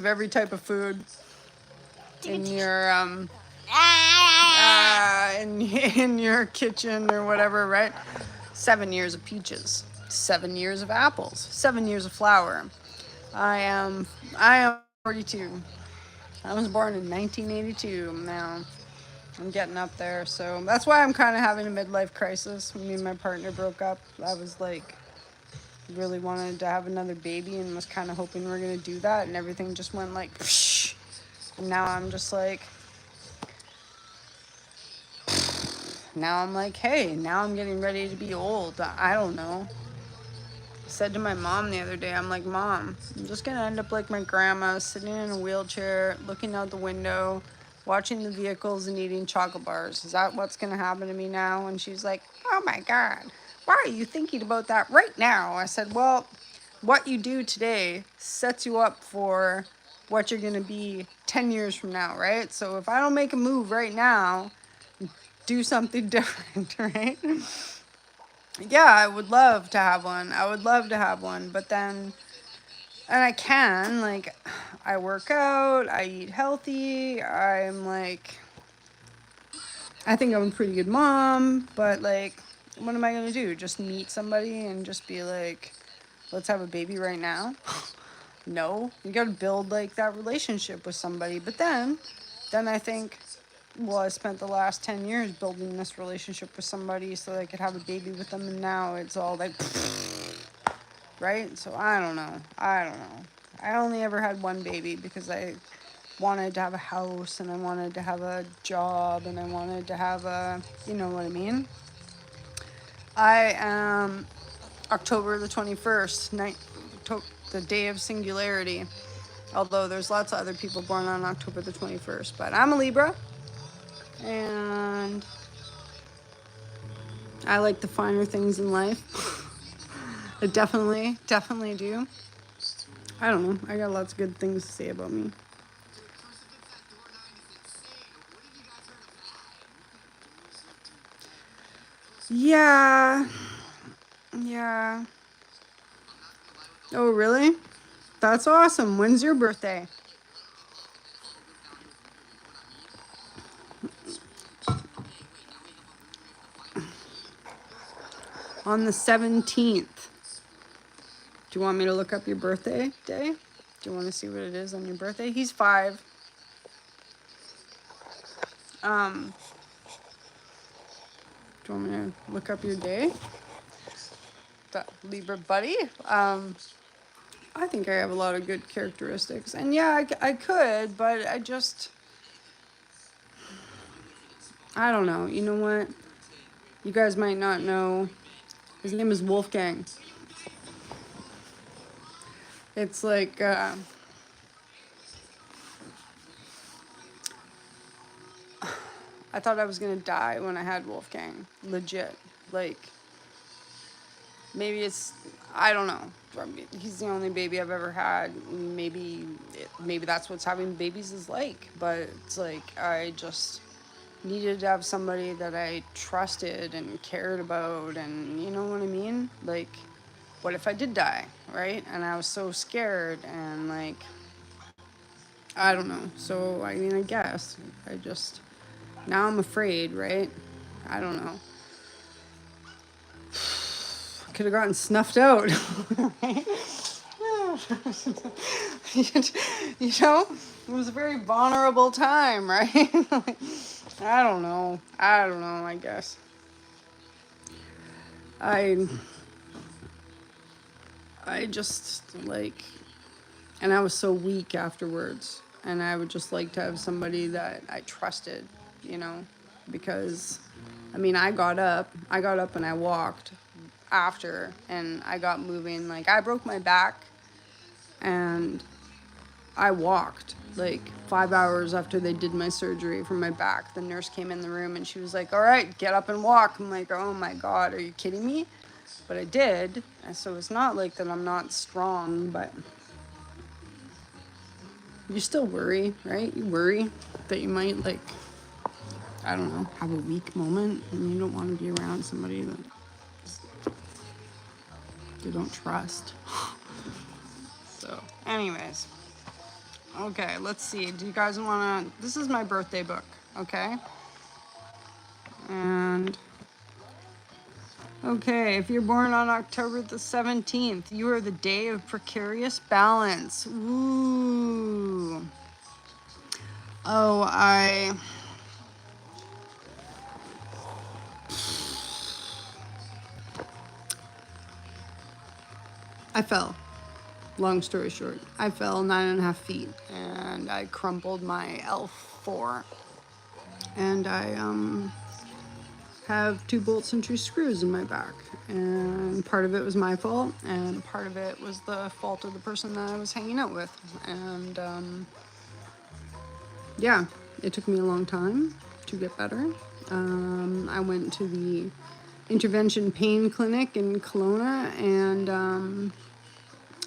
every type of food in your in your kitchen or whatever, right? 7 years of peaches, 7 years of apples, 7 years of flour. I am 42. I was born in 1982. Now I'm getting up there, so that's why I'm kind of having a midlife crisis. When me and my partner broke up, I was like, really wanted to have another baby and was kind of hoping we were gonna do that, and everything just went like, psh. And now I'm just like, now I'm like, hey, now I'm getting ready to be old. I don't know. Said to my mom the other day, I'm like, Mom, I'm just gonna end up like my grandma, sitting in a wheelchair, looking out the window, watching the vehicles and eating chocolate bars. Is that what's gonna happen to me now? And she's like, oh my God, why are you thinking about that right now? I said, well, what you do today sets you up for what you're gonna be 10 years from now, right? So if I don't make a move right now, do something different, right? Yeah, I would love to have one. I would love to have one, but then, and I can, like, I work out, I eat healthy, I'm like, I think I'm a pretty good mom, but like, what am I gonna do? Just meet somebody and just be like, let's have a baby right now? No, you gotta build like that relationship with somebody. But then I think, well, I spent the last 10 years building this relationship with somebody so that I could have a baby with them, and now it's all like, right? So I don't know. I only ever had one baby because I wanted to have a house and I wanted to have a job and I wanted to have a, you know what I mean? I am October the 21st, the day of singularity. Although there's lots of other people born on October the 21st, but I'm a Libra and I like the finer things in life. I definitely do. I don't know. I got lots of good things to say about me. Yeah. Yeah. Oh, really? That's awesome. When's your birthday? On the 17th. Do you want me to look up your birthday day? Do you want to see what it is on your birthday? He's 5. Um, do you want me to look up your day? That Libra buddy? I think I have a lot of good characteristics. And yeah, I could, but I don't know. You know what? You guys might not know. His name is Wolfgang. It's like, I thought I was gonna die when I had Wolfgang. Legit. Like, maybe it's, I don't know. He's the only baby I've ever had. Maybe that's what's having babies is like. But it's like, I just needed to have somebody that I trusted and cared about, and you know what I mean? Like, what if I did die, right? And I was so scared, and like, I don't know. So, I mean, I guess I just, now I'm afraid, right? I don't know. Could have gotten snuffed out. You know, it was a very vulnerable time, right? I don't know. I guess. I I just like, and I was so weak afterwards. And I would just like to have somebody that I trusted, you know, because I mean, I got up and I walked after, and I got moving. Like, I broke my back, and I walked like 5 hours after they did my surgery for my back. The nurse came in the room and she was like, all right, get up and walk. I'm like, oh my God, are you kidding me? But I did. And so it's not like that I'm not strong, but you still worry, right? You worry that you might, like, I don't know, have a weak moment, and you don't want to be around somebody that you don't trust. So, anyways. Okay, let's see. Do you guys want to... This is my birthday book, okay? And... Okay, if you're born on October the 17th, you are the day of precarious balance. Ooh. Oh, I fell. Long story short, I fell 9.5 feet and I crumpled my L4. And I have 2 bolts and 2 screws in my back. And part of it was my fault, and part of it was the fault of the person that I was hanging out with. And yeah, it took me a long time to get better. I went to the intervention pain clinic in Kelowna, and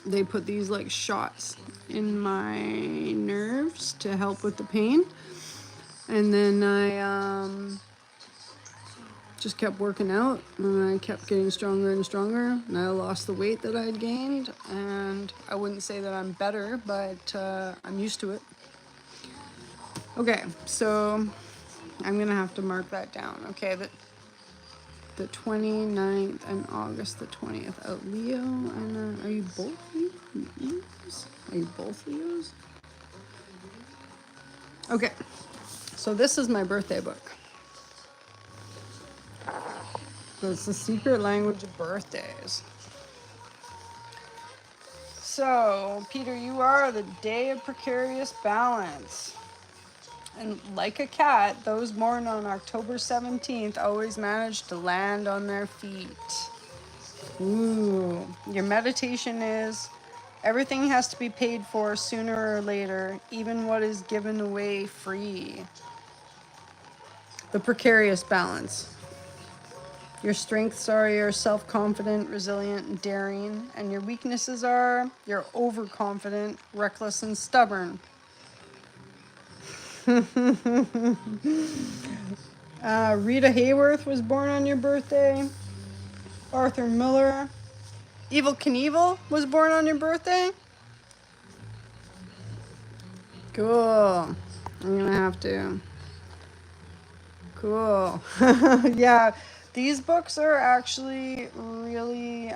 they put these like shots in my nerves to help with the pain. And then I just kept working out, and I kept getting stronger and stronger, and I lost the weight that I had gained, and I wouldn't say that I'm better, but I'm used to it. Okay, so I'm gonna have to mark that down. Okay, the 29th and August the 20th. Oh, Leo, and are you both Leos? Are you both Leos? Okay, so this is my birthday book. So it's the secret language of birthdays. So, Peter, you are the day of precarious balance. And like a cat, those born on October 17th always manage to land on their feet. Ooh. Your meditation is, everything has to be paid for sooner or later, even what is given away free. The precarious balance. Your strengths are you're self-confident, resilient, and daring, and your weaknesses are you're overconfident, reckless, and stubborn. Rita Hayworth was born on your birthday. Arthur Miller. Evel Knievel was born on your birthday. Cool. I'm gonna have to. Cool. Yeah, these books are actually really,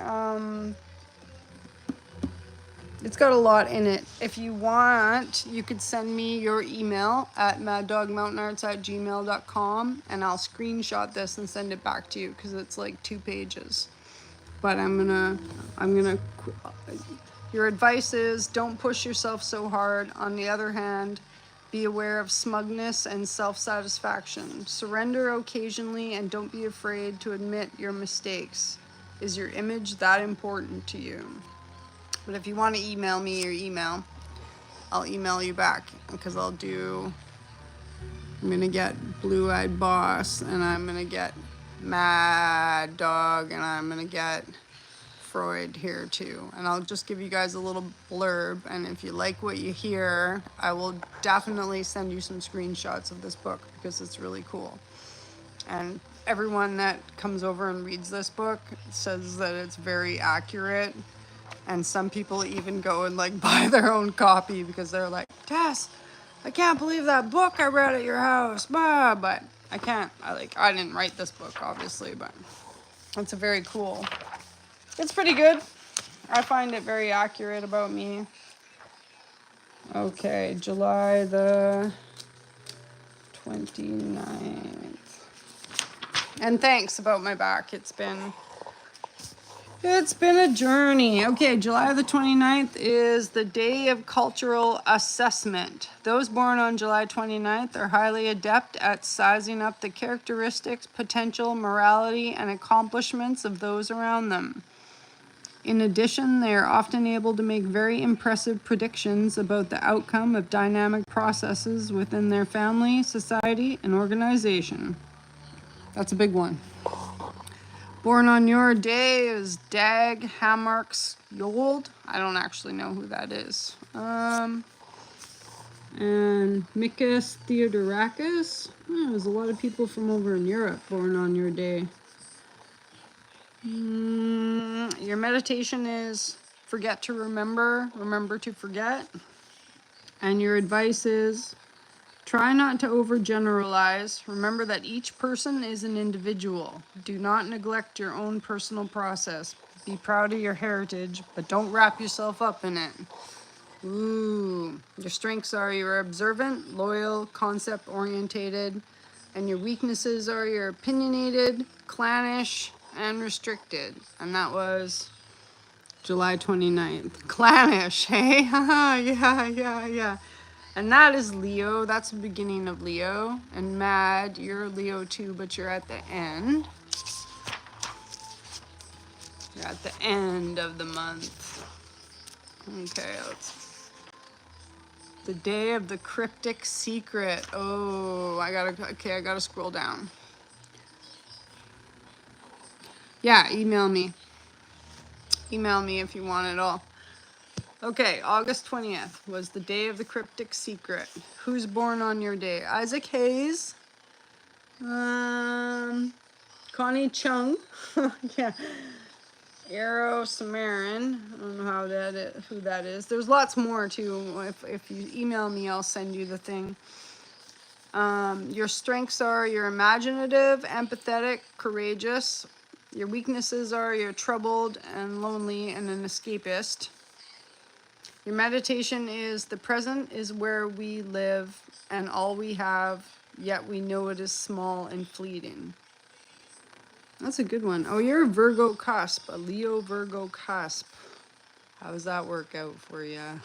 it's got a lot in it. If you want, you could send me your email at maddogmountainarts@gmail.com, and I'll screenshot this and send it back to you because it's like 2 pages. But I'm gonna, your advice is don't push yourself so hard. On the other hand, be aware of smugness and self-satisfaction. Surrender occasionally and don't be afraid to admit your mistakes. Is your image that important to you? But if you want to email me your email, I'll email you back because I'm going to get Blue-Eyed Boss, and I'm going to get Mad Dog, and I'm going to get Freud here too. And I'll just give you guys a little blurb, and if you like what you hear, I will definitely send you some screenshots of this book because it's really cool. And everyone that comes over and reads this book says that it's very accurate. And some people even go and like buy their own copy because they're like, Tess, I can't believe that book I read at your house. Bah. But I can't. I didn't write this book, obviously, but it's a very cool. It's pretty good. I find it very accurate about me. Okay, July the 29th. And thanks about my back. It's been a journey. Okay, July the 29th is the day of cultural assessment. Those born on July 29th are highly adept at sizing up the characteristics, potential, morality, and accomplishments of those around them. In addition, they are often able to make very impressive predictions about the outcome of dynamic processes within their family, society, and organization. That's a big one. Born on your day is Dag Hammarskjöld. I don't actually know who that is. And Mikis Theodorakis. There's a lot of people from over in Europe born on your day. Your meditation is forget to remember, remember to forget. And your advice is try not to overgeneralize. Remember that each person is an individual. Do not neglect your own personal process. Be proud of your heritage, but don't wrap yourself up in it. Ooh. Your strengths are you're observant, loyal, concept-orientated, and your weaknesses are you're opinionated, clannish, and restricted. And that was July 29th. Clannish, hey? Yeah. And that is Leo. That's the beginning of Leo. And Mad, you're Leo too, but you're at the end. You're at the end of the month. Okay, the day of the cryptic secret. Oh, I gotta scroll down. Yeah, email me. Email me if you want it all. Okay, August 20th was the day of the cryptic secret. Who's born on your day? Isaac Hayes. Connie Chung. Yeah. Arrow Samarin. I don't know who that is. There's lots more too. If you email me, I'll send you the thing. Your strengths are you're imaginative, empathetic, courageous. Your weaknesses are you're troubled and lonely and an escapist. Your meditation is the present is where we live and all we have, yet we know it is small and fleeting. That's a good one. Oh, you're a Virgo cusp, a Leo Virgo cusp. How does that work out for you?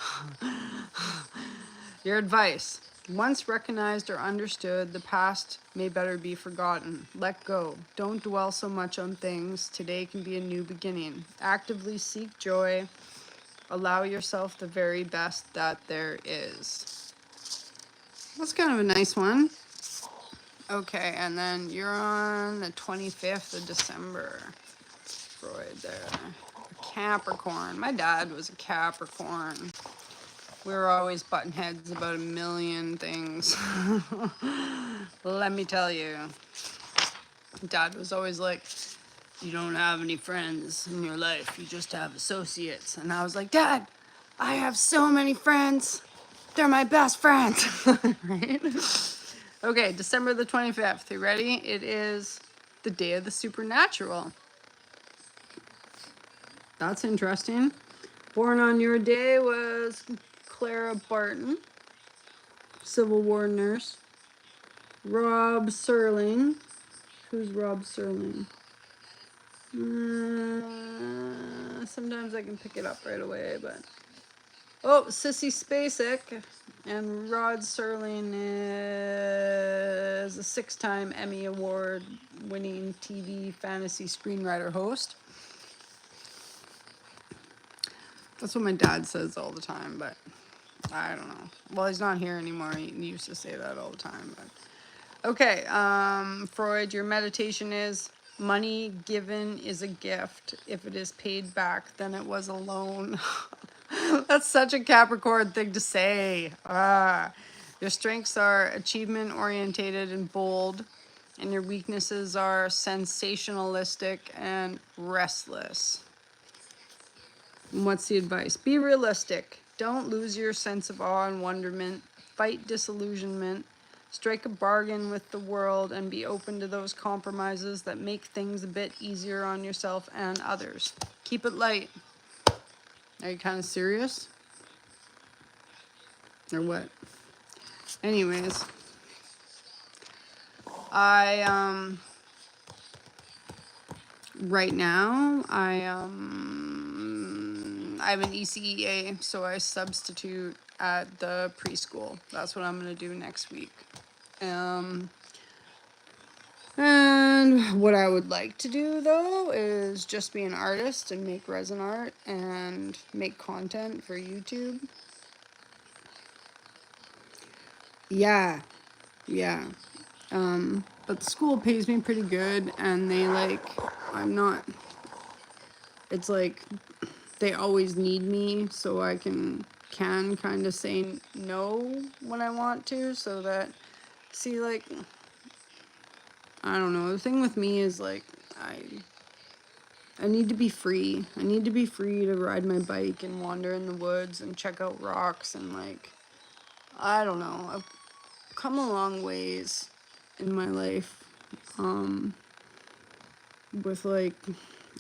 Your advice. Once recognized or understood, the past may better be forgotten. Let go. Don't dwell so much on things. Today can be a new beginning. Actively seek joy. Allow yourself the very best that there is. That's kind of a nice one. Okay, and then you're on the 25th of December. Freud there. Capricorn. My dad was a Capricorn. We were always butting heads about a million things. Let me tell you. Dad was always like, you don't have any friends in your life. You just have associates. And I was like, Dad, I have so many friends. They're my best friends. Right? Okay, December the 25th. You ready? It is the day of the supernatural. That's interesting. Born on your day was Clara Barton, Civil War nurse. Rob Serling. Who's Rob Serling? Sometimes I can pick it up right away, but... Oh, Sissy Spacek. And Rod Serling is a 6-time Emmy Award-winning TV fantasy screenwriter host. That's what my dad says all the time, but I don't know. Well, he's not here anymore. He used to say that all the time. But okay, Freud, your meditation is money given is a gift. If it is paid back, then it was a loan. That's such a Capricorn thing to say. Your strengths are achievement-orientated and bold, and your weaknesses are sensationalistic and restless. And what's the advice? Be realistic. Don't lose your sense of awe and wonderment. Fight disillusionment. Strike a bargain with the world and be open to those compromises that make things a bit easier on yourself and others. Keep it light. Are you kind of serious? Or what? Anyways, right now, I have an ECEA, so I substitute at the preschool. That's what I'm going to do next week. And what I would like to do though is just be an artist and make resin art and make content for YouTube. Yeah, yeah. But the school pays me pretty good, and they like, I'm not, it's like they always need me, so I can kind of say no when I want to, so that, see, like, I don't know, the thing with me is like, I need to be free. I need to be free to ride my bike and wander in the woods and check out rocks and like, I don't know. I've come a long ways in my life, with like,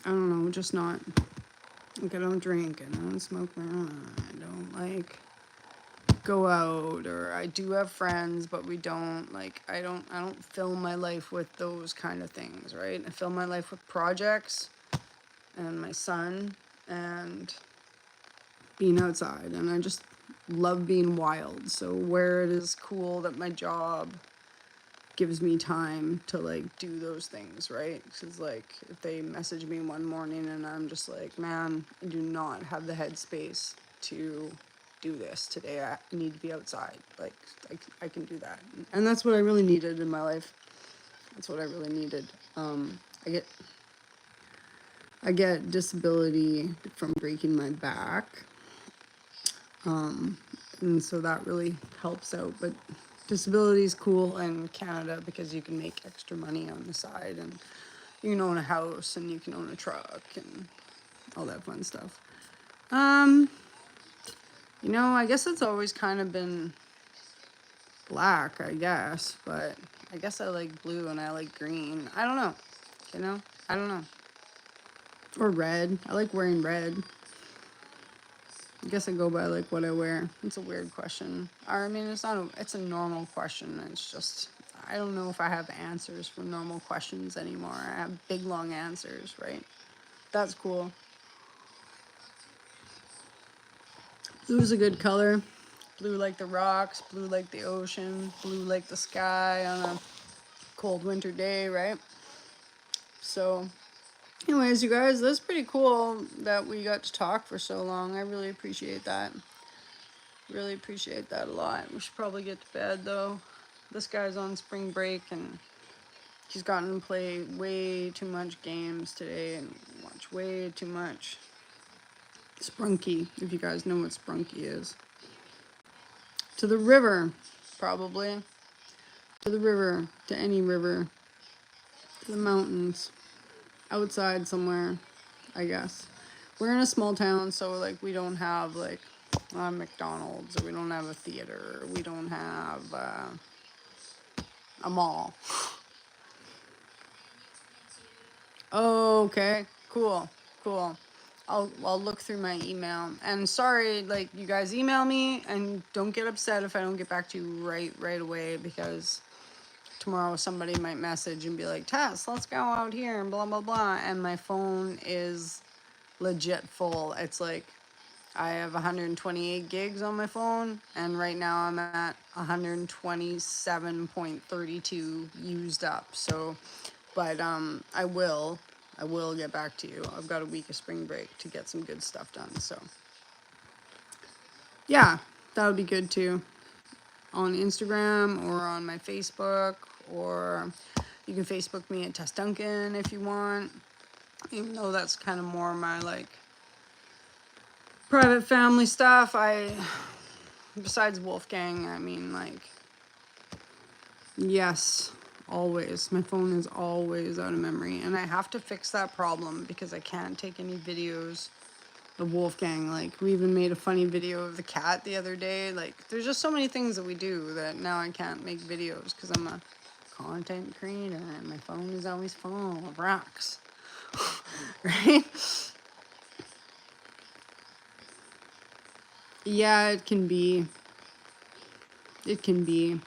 I don't know, just not, like, I don't drink, I don't smoke marijuana, I don't like go out, or I do have friends, but we don't, like, I don't fill my life with those kind of things, right? I fill my life with projects and my son and being outside, and I just love being wild. So where it is cool that my job gives me time to like do those things, right? Because like if they message me one morning and I'm just like, man, I do not have the headspace to do this today. I need to be outside. Like I can do that, and that's what I really needed in my life. That's what I really needed. I get I get disability from breaking my back, and so that really helps out. But disability is cool in Canada because you can make extra money on the side, and you can own a house and you can own a truck and all that fun stuff. Um, I guess it's always kind of been black, I guess, but I guess I like blue and I like green. I don't know, I don't know. Or red. I like wearing red. I guess I go by like what I wear. It's a weird question. Or I mean, it's a normal question. It's just, I don't know if I have answers for normal questions anymore. I have big long answers, right? That's cool. Blue's a good color. Blue like the rocks, blue like the ocean, blue like the sky on a cold winter day, right? So, anyways, you guys, that's pretty cool that we got to talk for so long. I really appreciate that. Really appreciate that a lot. We should probably get to bed though. This guy's on spring break and he's gotten to play way too much games today and watch way too much Sprunky, if you guys know what Sprunky is. To the river, probably. To the river, to any river, to the mountains, outside somewhere, I guess. We're in a small town, so like we don't have like McDonald's, or we don't have a theater, or we don't have a mall. Oh, okay. Cool. Cool. I'll look through my email. And sorry, like you guys email me, and don't get upset if I don't get back to you right away, because tomorrow somebody might message and be like, Tess, let's go out here and blah blah blah, and my phone is legit full. It's like I have 128 gigs on my phone, and right now I'm at 127.32 used up. So, but I will get back to you. I've got a week of spring break to get some good stuff done. So, yeah, that would be good too. On Instagram or on my Facebook, or you can Facebook me at Tess Duncan if you want. Even though that's kind of more my like private family stuff. Besides Wolfgang, I mean, like, yes, always. My phone is always out of memory, and I have to fix that problem because I can't take any videos of Wolfgang. Like, we even made a funny video of the cat the other day. Like, there's just so many things that we do that now I can't make videos because I'm a content creator and my phone is always full of rocks. Right? Yeah, it can be. It can be.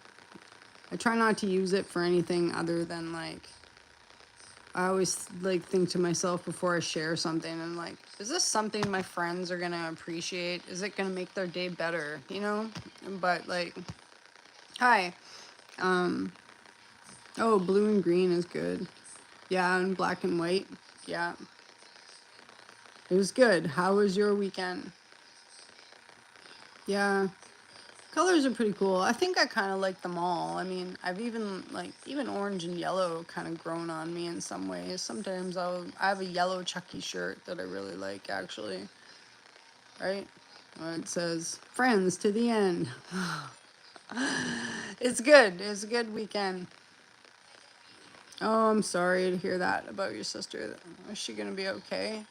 I try not to use it for anything other than like, I always like think to myself before I share something, and like, is this something my friends are gonna appreciate? Is it gonna make their day better? But like, hi, Oh, blue and green is good. Yeah, and black and white. Yeah. It was good. How was your weekend? Yeah. Colors are pretty cool. I think I kind of like them all. I mean, I've even like even orange and yellow kind of grown on me in some ways. Sometimes I have a yellow Chucky shirt that I really like actually. Right? It says friends to the end. It's good. It's a good weekend. Oh, I'm sorry to hear that about your sister. Is she gonna be okay?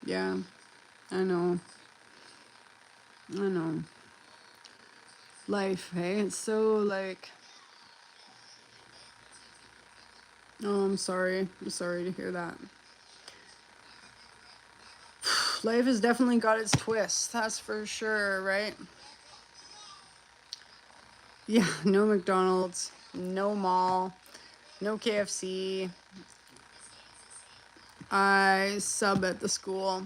Yeah, I know. I know. Life, hey? It's so like, oh, I'm sorry. I'm sorry to hear that. Life has definitely got its twists, that's for sure, right? Yeah, no McDonald's, no mall, no KFC. I sub at the school.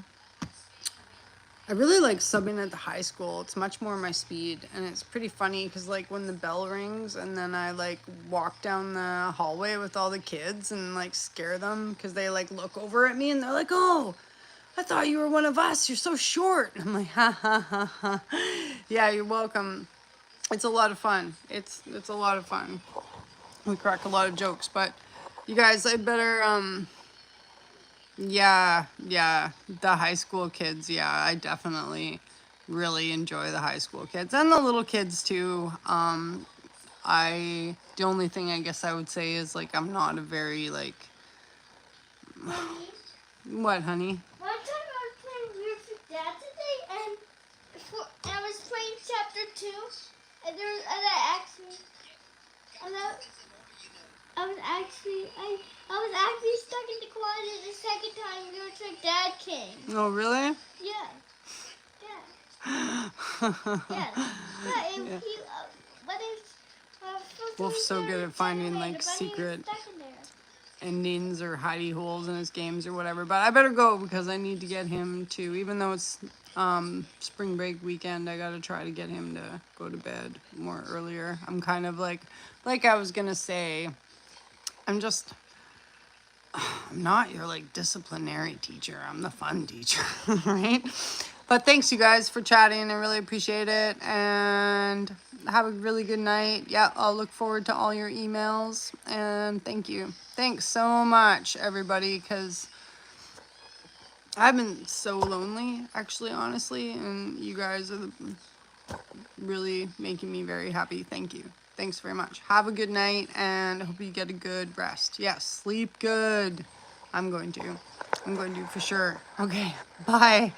I really like subbing at the high school. It's much more my speed, and it's pretty funny because like when the bell rings and then I like walk down the hallway with all the kids and like scare them because they like look over at me and they're like, "Oh, I thought you were one of us. You're so short." And I'm like, "Ha ha ha ha." Yeah, you're welcome. It's a lot of fun. It's a lot of fun. We crack a lot of jokes, but you guys, I better yeah, yeah, the high school kids. Yeah, I definitely really enjoy the high school kids and the little kids too. The only thing I guess I would say is like I'm not a very like Mommy, what, honey? one time I was playing Weird with Dad today, and I was playing chapter 2, and I actually, and I was actually stuck in the closet the second time Weird with Dad came. Oh, really? Yeah. Yeah. Yeah. Yeah. And Yeah. he, but it's, Wolf's so good at finding like but he was secret stuck in there. endings or hidey holes in his games or whatever. But I better go because I need to get him to, even though it's spring break weekend, I gotta try to get him to go to bed more earlier. I'm kind of like I was gonna say, I'm just, I'm not your like disciplinary teacher. I'm the fun teacher, right? But thanks you guys for chatting. I really appreciate it. And have a really good night. Yeah, I'll look forward to all your emails. And thank you. Thanks so much, everybody, because I've been so lonely, actually, honestly. And you guys are really making me very happy. Thank you. Thanks very much. Have a good night and hope you get a good rest. Yes, sleep good. I'm going to for sure. Okay, bye.